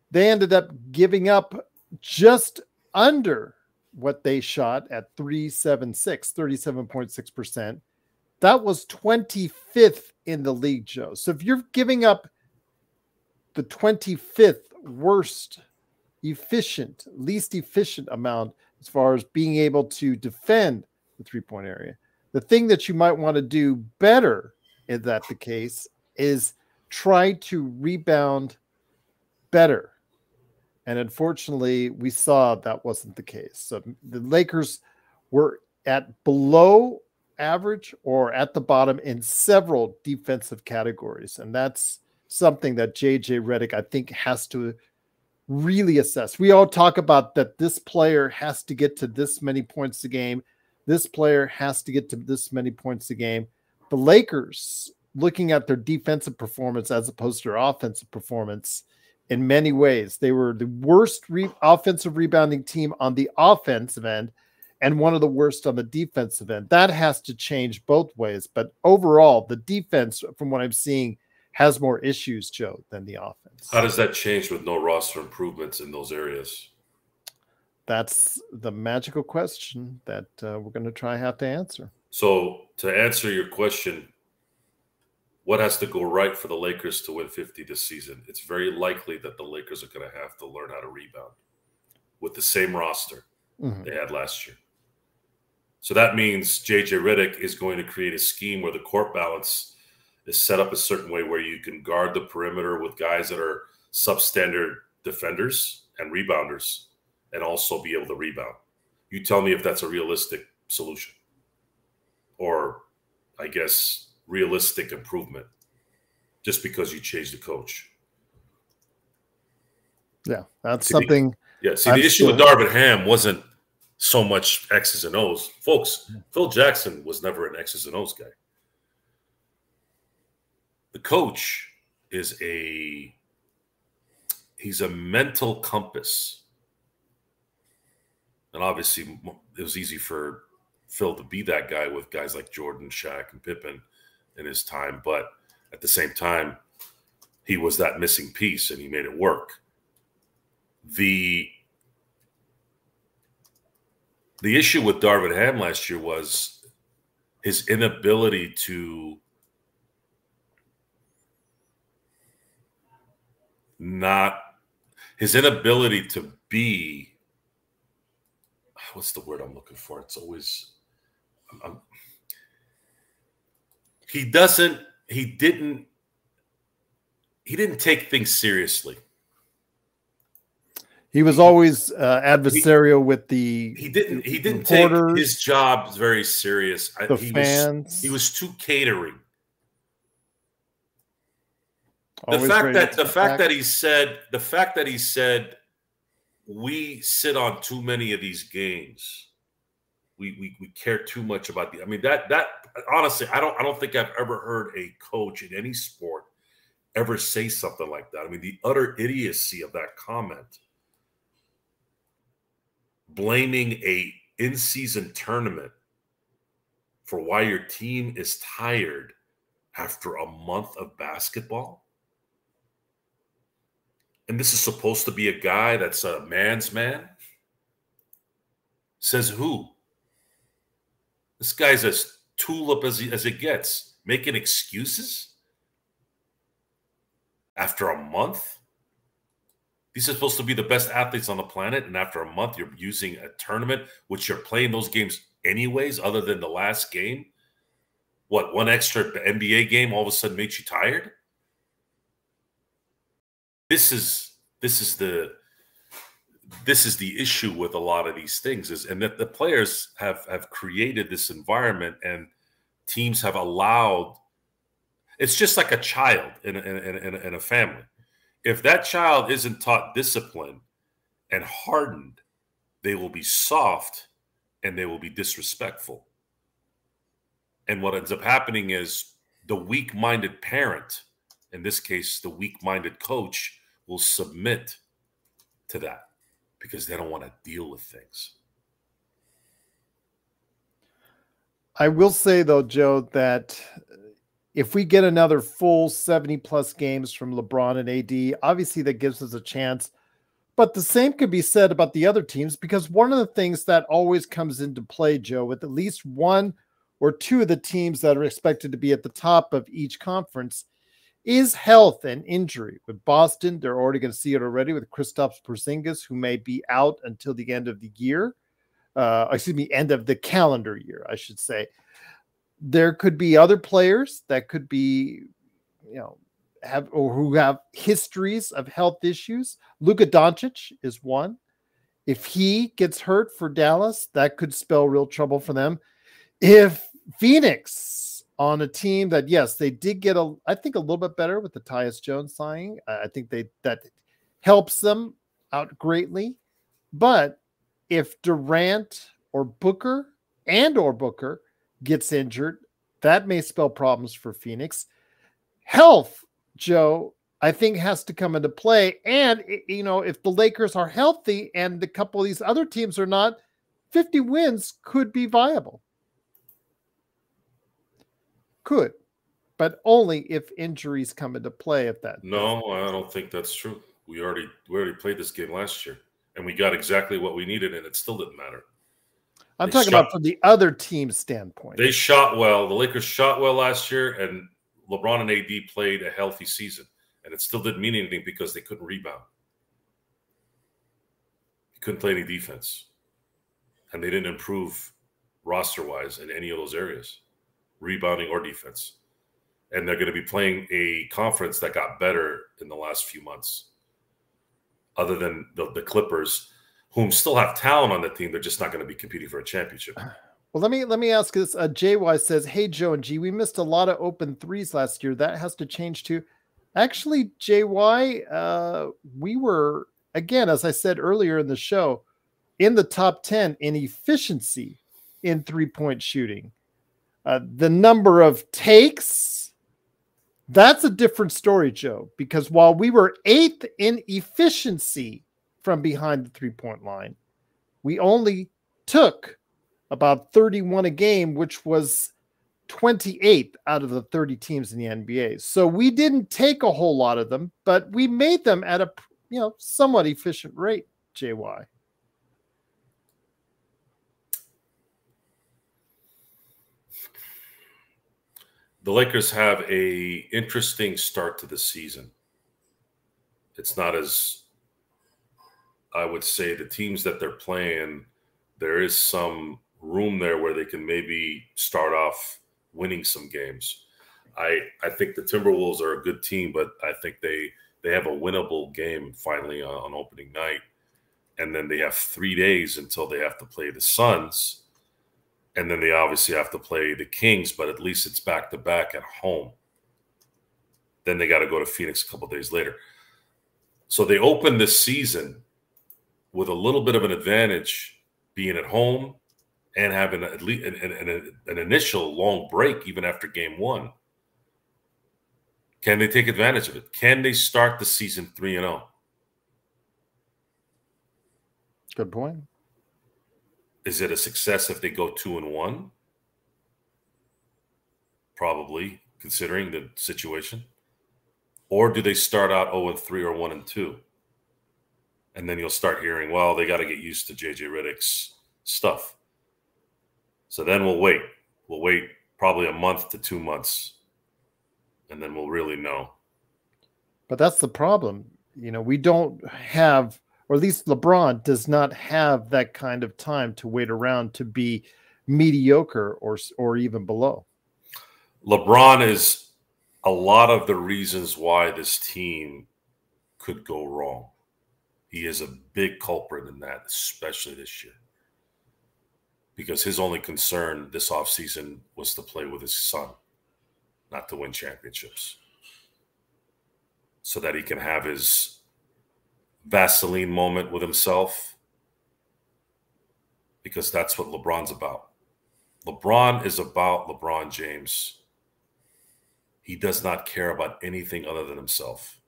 They ended up giving up just under what they shot at 37.6%. That was 25th in the league, Joe. So if you're giving up the 25th worst least efficient amount as far as being able to defend the three-point area, the thing that you might want to do better, if that's the case, is try to rebound better. And unfortunately, we saw that wasn't the case. So the Lakers were at below average or at the bottom in several defensive categories. And that's something that JJ Redick, I think, has to really assess. We all talk about that this player has to get to this many points a game. This player has to get to this many points a game. The Lakers, looking at their defensive performance as opposed to their offensive performance, in many ways, they were the worst offensive rebounding team on the offensive end and one of the worst on the defensive end. That has to change both ways. But overall, the defense, from what I'm seeing, has more issues, Joe, than the offense. How does that change with no roster improvements in those areas? That's the magical question that we're going to have to answer. So to answer your question, what has to go right for the Lakers to win 50 this season? It's very likely that the Lakers are going to have to learn how to rebound with the same roster they had last year. So that means JJ Redick is going to create a scheme where the court balance is set up a certain way where you can guard the perimeter with guys that are substandard defenders and rebounders and also be able to rebound. You tell me if that's a realistic solution or, I guess, realistic improvement just because you changed the coach. Yeah, that's something. The issue with Darvin Ham wasn't so much X's and O's. Folks, Phil Jackson was never an X's and O's guy. The coach is he's a mental compass. And obviously it was easy for Phil to be that guy with guys like Jordan, Shaq, and Pippen in his time. But at the same time, he was that missing piece and he made it work. The issue with Darvin Ham last year was his inability to be, what's the word I'm looking for? It's always, he didn't take things seriously. He was always adversarial with the. He didn't take his job very serious. The fans. He was too catering. The fact that he said we sit on too many of these games. We care too much about I mean that honestly, I don't think I've ever heard a coach in any sport ever say something like that. I mean, the utter idiocy of that comment, blaming a in-season tournament for why your team is tired after a month of basketball. And this is supposed to be a guy that's a man's man? Says who? This guy's as tulip as it gets, making excuses after a month. These are supposed to be the best athletes on the planet, and after a month, you're using a tournament, which you're playing those games anyways, other than the last game. What, one extra NBA game all of a sudden makes you tired? This is the issue with a lot of these things, and that the players have created this environment, and teams have allowed. It's just like a child in a family. If that child isn't taught discipline and hardened, they will be soft and they will be disrespectful. And what ends up happening is the weak-minded parent, in this case, the weak-minded coach, will submit to that because they don't want to deal with things. I will say, though, Joe, that if we get another full 70-plus games from LeBron and AD, obviously that gives us a chance. But the same could be said about the other teams, because one of the things that always comes into play, Joe, with at least one or two of the teams that are expected to be at the top of each conference, is health and injury. With Boston, they're already going to see it already with Kristaps Porzingis, who may be out until the end of the year. End of the calendar year, I should say. There could be other players that could be, who have histories of health issues. Luka Doncic is one. If he gets hurt for Dallas, that could spell real trouble for them. If Phoenix, on a team that, yes, they did get I think a little bit better with the Tyus Jones signing. I think that helps them out greatly. But if Durant or Booker gets injured, that may spell problems for Phoenix. Health, Joe, I think has to come into play. And, if the Lakers are healthy and a couple of these other teams are not, 50 wins could be viable. Could, but only if injuries come into play. No, I don't think that's true. We already played this game last year, and we got exactly what we needed, and it still didn't matter. I'm talking about from the other team's standpoint. They shot well. The Lakers shot well last year, and LeBron and AD played a healthy season, and it still didn't mean anything because they couldn't rebound. They couldn't play any defense, and they didn't improve roster-wise in any of those areas, rebounding or defense. And they're going to be playing a conference that got better in the last few months, other than the Clippers, whom still have talent on the team. They're just not going to be competing for a championship. Well, let me ask this. JY says, "Hey, Joe and G, we missed a lot of open threes last year. That has to change too." Actually, JY, we were, again, as I said earlier in the show, in the top 10 in efficiency in three-point shooting. The number of takes, that's a different story, Joe, because while we were 8th in efficiency from behind the three-point line, we only took about 31 a game, which was 28th out of the 30 teams in the NBA. So we didn't take a whole lot of them, but we made them at a somewhat efficient rate, JY. The Lakers have a interesting start to the season. It's not as, I would say, the teams that they're playing, there is some room there where they can maybe start off winning some games. I think the Timberwolves are a good team, but I think they have a winnable game finally on opening night. And then they have 3 days until they have to play the Suns. And then they obviously have to play the Kings, but at least it's back-to-back at home. Then they got to go to Phoenix a couple days later. So they open this season with a little bit of an advantage being at home and have at least an initial long break even after game one. Can they take advantage of it? Can they start the season 3-0? Good point. Is it a success if they go 2-1? Probably, considering the situation. Or do they start out 0-3 or 1-2? And then you'll start hearing, well, they got to get used to JJ Redick's stuff. So then we'll wait. We'll wait probably a month to 2 months, and then we'll really know. But that's the problem. You know, we don't have, or at least LeBron does not have that kind of time to wait around to be mediocre or even below. LeBron is a lot of the reasons why this team could go wrong. He is a big culprit in that, especially this year. Because his only concern this offseason was to play with his son, not to win championships. So that he can have his Vaseline moment with himself. Because that's what LeBron's about. LeBron is about LeBron James. He does not care about anything other than himself.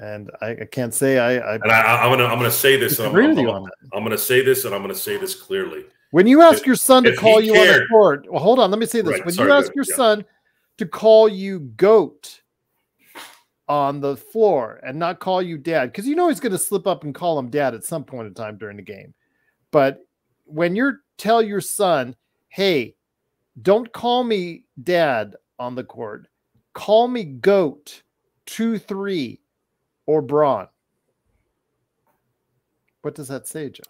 And I can't say I'm gonna say this. I'm gonna say this, and I'm gonna say this clearly. When you ask your son to call you on the court, well, hold on, let me say this. Right, when you ask your son to call you GOAT on the floor and not call you dad, because you know he's going to slip up and call him dad at some point in time during the game. But when you tell your son, hey, don't call me dad on the court, call me GOAT 2-3 or Braun. What does that say, Joe?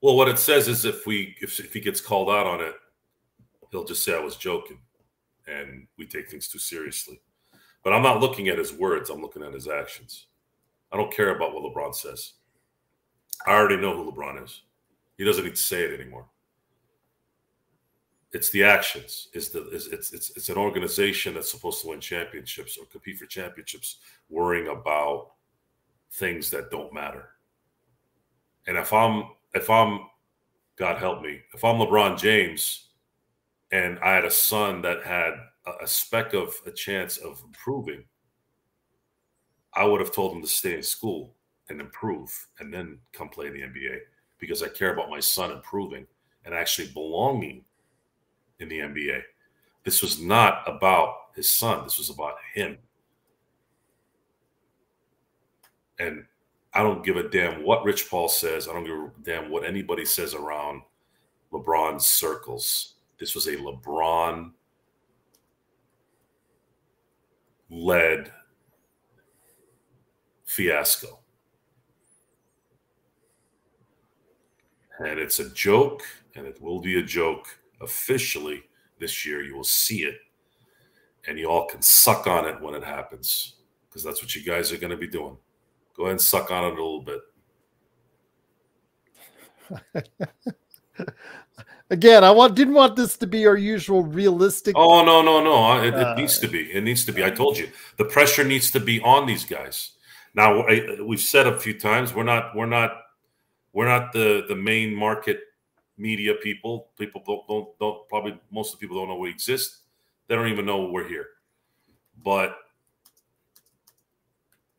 Well, what it says is if he gets called out on it, he'll just say I was joking, and we take things too seriously. But I'm not looking at his words. I'm looking at his actions. I don't care about what LeBron says. I already know who LeBron is. He doesn't need to say it anymore. It's the actions. It's an organization that's supposed to win championships or compete for championships, worrying about things that don't matter. And if I'm God help me, if I'm LeBron James and I had a son that had a speck of a chance of improving, I would have told him to stay in school and improve and then come play in the NBA, because I care about my son improving and actually belonging in the NBA. This was not about his son. This was about him. And I don't give a damn what Rich Paul says. I don't give a damn what anybody says around LeBron's circles. This was a LeBron-led fiasco. And it's a joke, and it will be a joke officially this year. You will see it, and you all can suck on it when it happens, because that's what you guys are going to be doing. Go ahead and suck on it a little bit. Again, didn't want this to be our usual realistic. Oh, no. It needs to be. It needs to be. I told you. The pressure needs to be on these guys. Now, we've said a few times, we're not the main market media people. People don't probably, most of the people don't know we exist. They don't even know we're here. But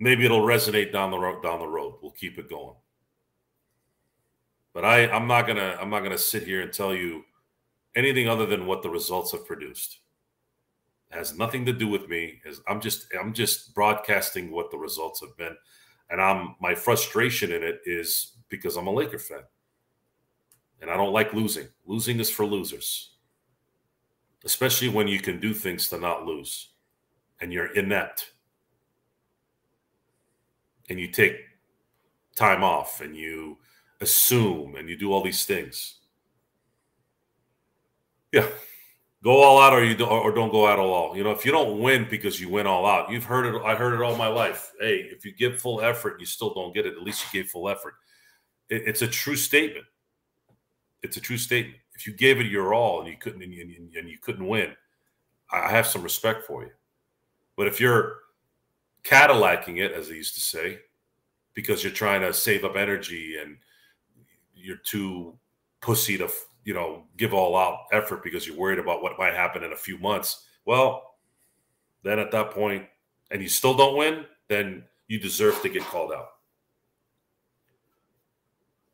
maybe it'll resonate down the road. We'll keep it going. But I'm not gonna sit here and tell you anything other than what the results have produced. It has nothing to do with me. I'm just broadcasting what the results have been, and my frustration in it is because I'm a Laker fan, and I don't like losing. Losing is for losers, especially when you can do things to not lose, and you're inept, and you take time off, and you assume, and you do all these things. Yeah, go all out, or don't go out at all. You know, if you don't win because you win all out, you've heard it. I heard it all my life. Hey, if you give full effort, and you still don't get it, at least you gave full effort. It's a true statement. It's a true statement. If you gave it your all and you couldn't win, I have some respect for you. But if you're Cadillacing it, as they used to say, because you're trying to save up energy and you're too pussy to, give all out effort because you're worried about what might happen in a few months. Well, then at that point, and you still don't win, then you deserve to get called out.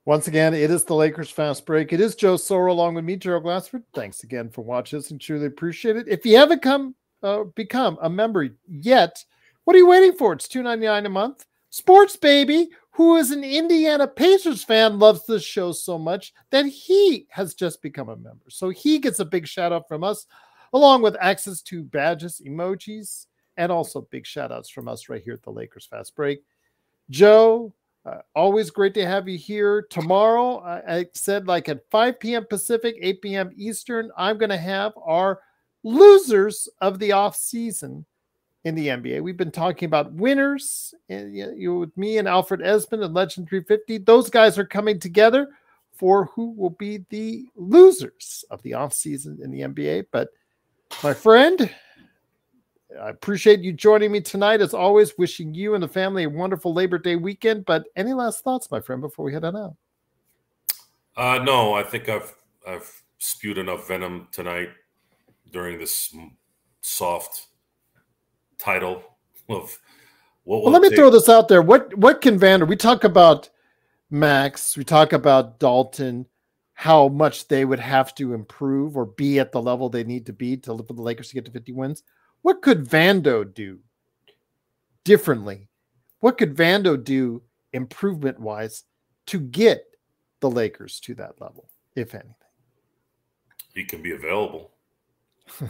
Once again, it is the Lakers Fast Break. It is Joe Soro along with me, Gerald Glassford. Thanks again for watching us and truly appreciate it. If you haven't become a member yet, what are you waiting for? It's $2.99 a month. Sports Baby, who is an Indiana Pacers fan, loves this show so much that he has just become a member. So he gets a big shout out from us, along with access to badges, emojis, and also big shout outs from us right here at the Lakers Fast Break. Joe, always great to have you here. Tomorrow, I said like at 5 p.m. Pacific, 8 p.m. Eastern, I'm going to have our losers of the off season in the NBA. We've been talking about winners, and with me and Alfred Esmond and Legend 350. Those guys are coming together for who will be the losers of the offseason in the NBA. But my friend, I appreciate you joining me tonight. As always, wishing you and the family a wonderful Labor Day weekend. But any last thoughts, my friend, before we head on out? No, I think I've spewed enough venom tonight during this soft title of what will let me throw this out there. What can Vander? We talk about Max, we talk about Dalton, how much they would have to improve or be at the level they need to be for the Lakers to get to 50 wins. What could Vando do differently? What could Vando do improvement wise to get the Lakers to that level, if anything? He can be available.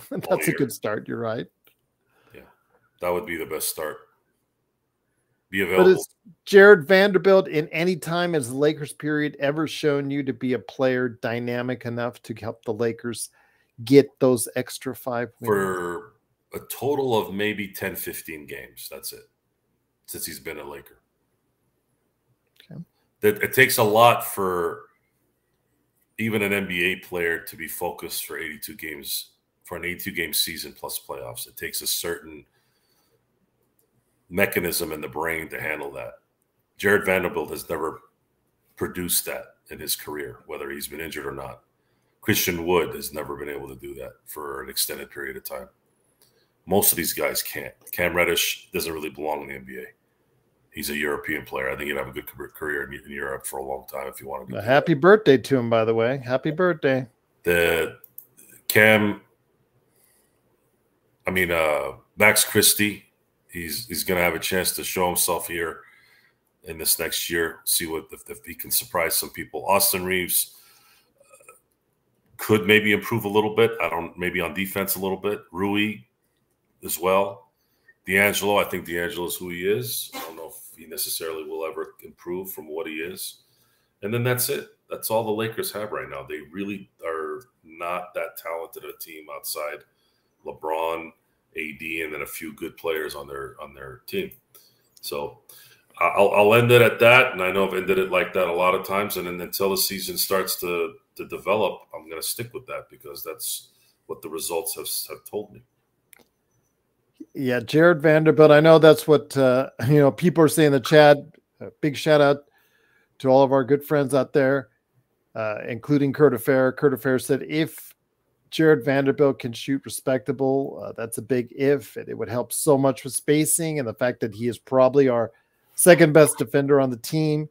That's a good start. You're right. Yeah, that would be the best start. Be available. But is Jared Vanderbilt in any time as the Lakers period ever shown you to be a player dynamic enough to help the Lakers get those extra 5 wins? For a total of maybe 10, 15 games. That's it. Since he's been a Laker. Okay. It takes a lot for even an NBA player to be focused for 82 games, for an 82-game season plus playoffs. It takes a certain mechanism in the brain to handle that. Jared Vanderbilt has never produced that in his career, whether he's been injured or not. Christian Wood has never been able to do that for an extended period of time. Most of these guys can't. Cam Reddish doesn't really belong in the NBA. He's a European player. I think he'd have a good career in Europe for a long time if you want to. Happy birthday to him, by the way. Happy birthday. Max Christie, he's going to have a chance to show himself here in this next year. See if he can surprise some people. Austin Reeves could maybe improve a little bit. Maybe on defense a little bit. Rui as well. D'Angelo, I think D'Angelo is who he is. I don't know if he necessarily will ever improve from what he is. And then that's it. That's all the Lakers have right now. They really are not that talented a team outside LeBron, AD, and then a few good players on their team. So I'll end it at that. And I know I've ended it like that a lot of times. And then until the season starts to develop, I'm going to stick with that because that's what the results have told me. Yeah, Jared Vanderbilt. I know that's what people are saying in the chat. Big shout out to all of our good friends out there, including Kurt Affair. Kurt Affair said if Jared Vanderbilt can shoot respectable, that's a big if. And it would help so much with spacing and the fact that he is probably our second best defender on the team.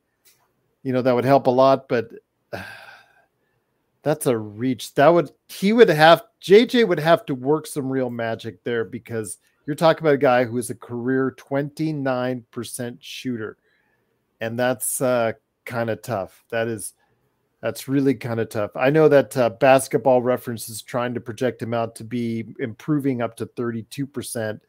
That would help a lot, but that's a reach. JJ would have to work some real magic there because you're talking about a guy who is a career 29% shooter. And that's kind of tough. That's really kind of tough. I know that Basketball Reference is trying to project him out to be improving up to 32%.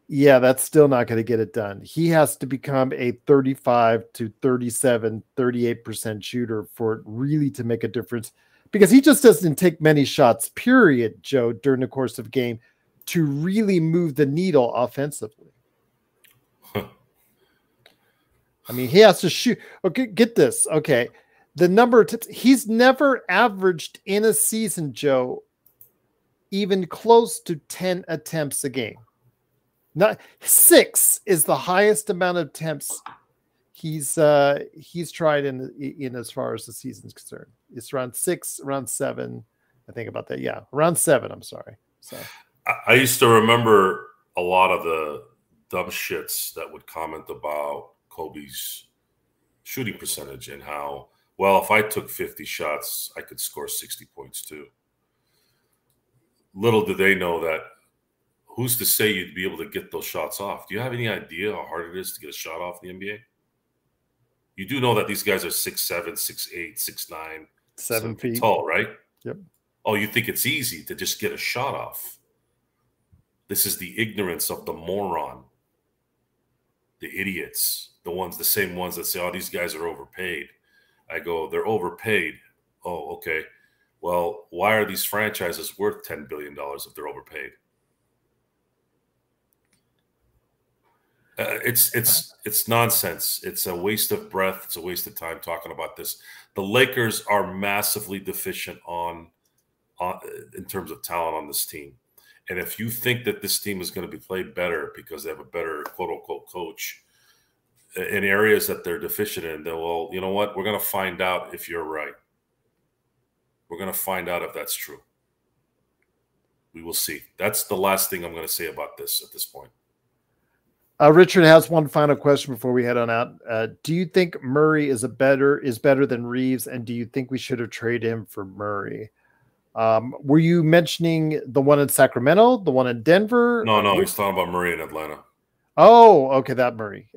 Yeah, that's still not going to get it done. He has to become a 35 to 37, 38% shooter for it really to make a difference because he just doesn't take many shots, period, Joe, during the course of a game to really move the needle offensively. I mean, he has to shoot. Okay, get this. Okay. The number of tips, he's never averaged in a season, Joe, even close to 10 attempts a game. Not 6 is the highest amount of attempts He's tried in as far as the season's concerned. It's around 6, around 7. I think about that. Yeah, around 7. I'm sorry. So I used to remember a lot of the dumb shits that would comment about Kobe's shooting percentage and how, well, if I took 50 shots, I could score 60 points too. Little did they know that who's to say you'd be able to get those shots off? Do you have any idea how hard it is to get a shot off in the NBA? You do know that these guys are 6'7", 6'8", 6'9", 7 feet tall, right? Yep. Oh, you think it's easy to just get a shot off? This is the ignorance of the moron, the idiots, the same ones that say, oh, these guys are overpaid. I go, they're overpaid. Oh, okay. Well, why are these franchises worth $10 billion if they're overpaid? It's nonsense. It's a waste of breath. It's a waste of time talking about this. The Lakers are massively deficient in terms of talent on this team. And if you think that this team is going to be played better because they have a better quote unquote coach in areas that they're deficient in, then, well, you know what? We're going to find out if you're right. We're going to find out if that's true. We will see. That's the last thing I'm going to say about this at this point. Richard has one final question before we head on out. Do you think Murray is better than Reeves, and do you think we should have traded him for Murray? Were you mentioning the one in Sacramento, the one in Denver? No, he's talking about Murray in Atlanta. Oh, okay, that Murray.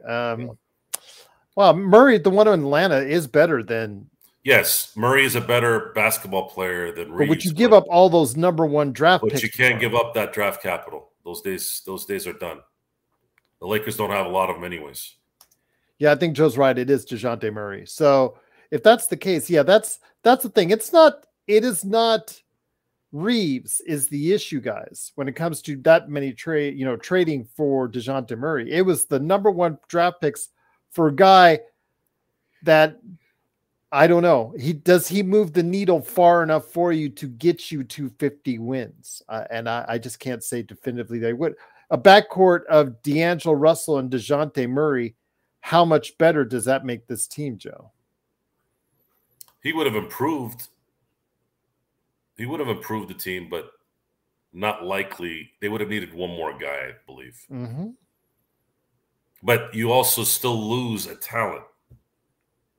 Well, Murray, the one in Atlanta, is better than. Yes, Murray is a better basketball player than Reeves. But would you give up all those #1 draft picks? But you can't give up that draft capital. Those days are done. The Lakers don't have a lot of them anyways. Yeah, I think Joe's right. It is DeJounte Murray. So if that's the case, yeah, that's the thing. It is not Reeves is the issue, guys, when it comes to that many trading for DeJounte Murray. It was the #1 draft picks for a guy that I don't know. Does he move the needle far enough for you to get you to 50 wins? And I just can't say definitively they would. A backcourt of D'Angelo Russell and DeJounte Murray, how much better does that make this team, Joe? He would have improved. He would have improved the team, but not likely. They would have needed one more guy, I believe. Mm-hmm. But you also still lose a talent.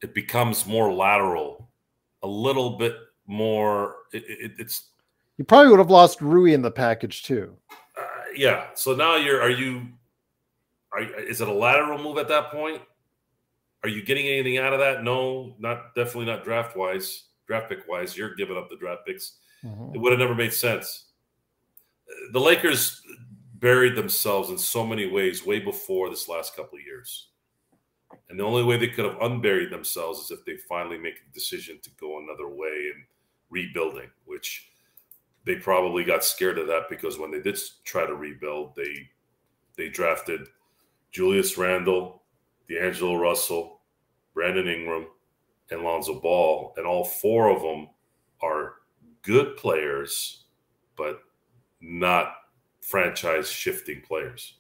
It becomes more lateral, a little bit more. It's. You probably would have lost Rui in the package too. Yeah. So now is it a lateral move at that point? Are you getting anything out of that? No, definitely not draft pick wise. You're giving up the draft picks. Mm-hmm. It would have never made sense. The Lakers buried themselves in so many ways way before this last couple of years. And the only way they could have unburied themselves is if they finally make a decision to go another way and rebuilding, which they probably got scared of that because when they did try to rebuild, they drafted Julius Randle, D'Angelo Russell, Brandon Ingram, and Lonzo Ball. And all 4 of them are good players, but not franchise-shifting players.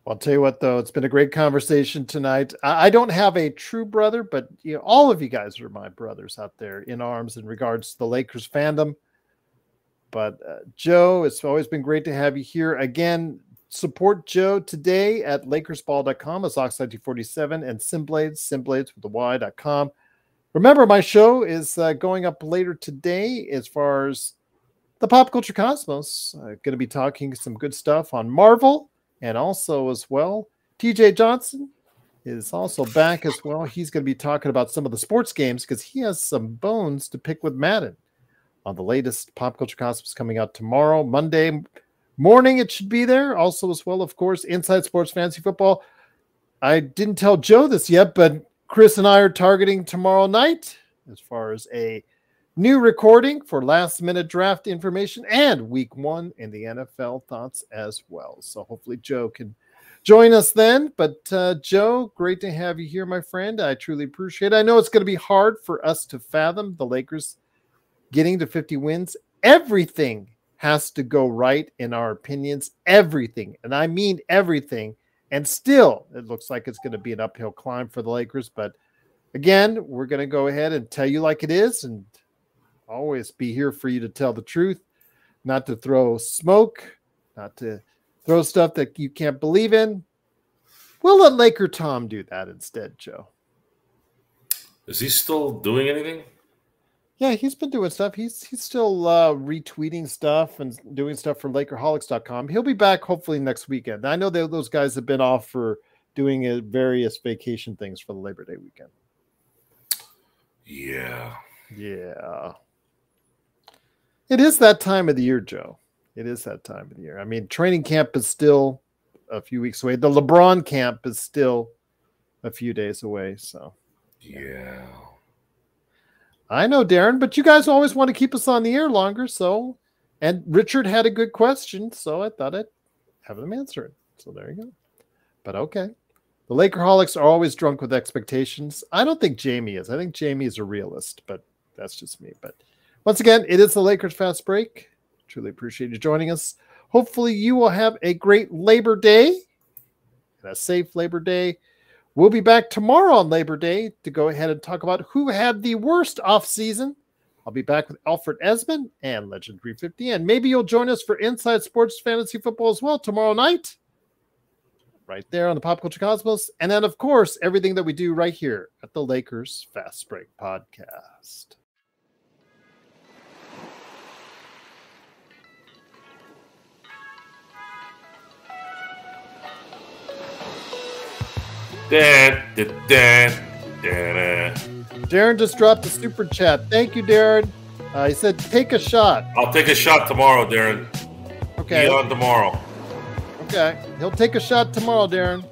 I'll tell you what, though, it's been a great conversation tonight. I don't have a true brother, but all of you guys are my brothers out there in arms in regards to the Lakers fandom. But Joe, it's always been great to have you here. Again, support Joe today at LakersBall.com, as Oxide247, and Simblades with the Y.com. Remember, my show is going up later today as far as the Pop Culture Cosmos. Going to be talking some good stuff on Marvel. And also as well, TJ Johnson is also back as well. He's going to be talking about some of the sports games because he has some bones to pick with Madden on the latest Pop Culture Cosmos coming out tomorrow, Monday morning. It should be there. Also as well, of course, Inside Sports Fantasy Football. I didn't tell Joe this yet, but Chris and I are targeting tomorrow night as far as a new recording for last-minute draft information and week 1 in the NFL thoughts as well. So hopefully Joe can join us then. But Joe, great to have you here, my friend. I truly appreciate it. I know it's going to be hard for us to fathom the Lakers getting to 50 wins. Everything has to go right in our opinions. Everything. And I mean everything And still, it looks like it's going to be an uphill climb for the Lakers. But again, we're going to go ahead and tell you like it is and always be here for you to tell the truth, not to throw smoke, not to throw stuff that you can't believe in. We'll let Laker Tom do that instead, Joe. Is he still doing anything? Yeah, he's been doing stuff. He's still retweeting stuff and doing stuff for Lakerholics.com. He'll be back hopefully next weekend. I know that those guys have been off for doing various vacation things for the Labor Day weekend. Yeah. Yeah. It is that time of the year, Joe. It is that time of the year. I mean, training camp is still a few weeks away. The LeBron camp is still a few days away. So, yeah. I know, Darren, but you guys always want to keep us on the air longer. So, and Richard had a good question, so I thought I'd have him answer it. So there you go. But okay. The Lakerholics are always drunk with expectations. I don't think Jamie is. I think Jamie is a realist, but that's just me. But once again, it is the Lakers Fast Break. Truly appreciate you joining us. Hopefully you will have a great Labor Day and a safe Labor Day. We'll be back tomorrow on Labor Day to go ahead and talk about who had the worst offseason. I'll be back with Alfred Esmond and Legend 350. And maybe you'll join us for Inside Sports Fantasy Football as well tomorrow night. Right there on the Pop Culture Cosmos. And then, of course, everything that we do right here at the Lakers Fast Break Podcast. Darren just dropped a super chat. Thank you, Darren. He said, take a shot. I'll take a shot tomorrow, Darren. Okay. Be on tomorrow. Okay. He'll take a shot tomorrow, Darren.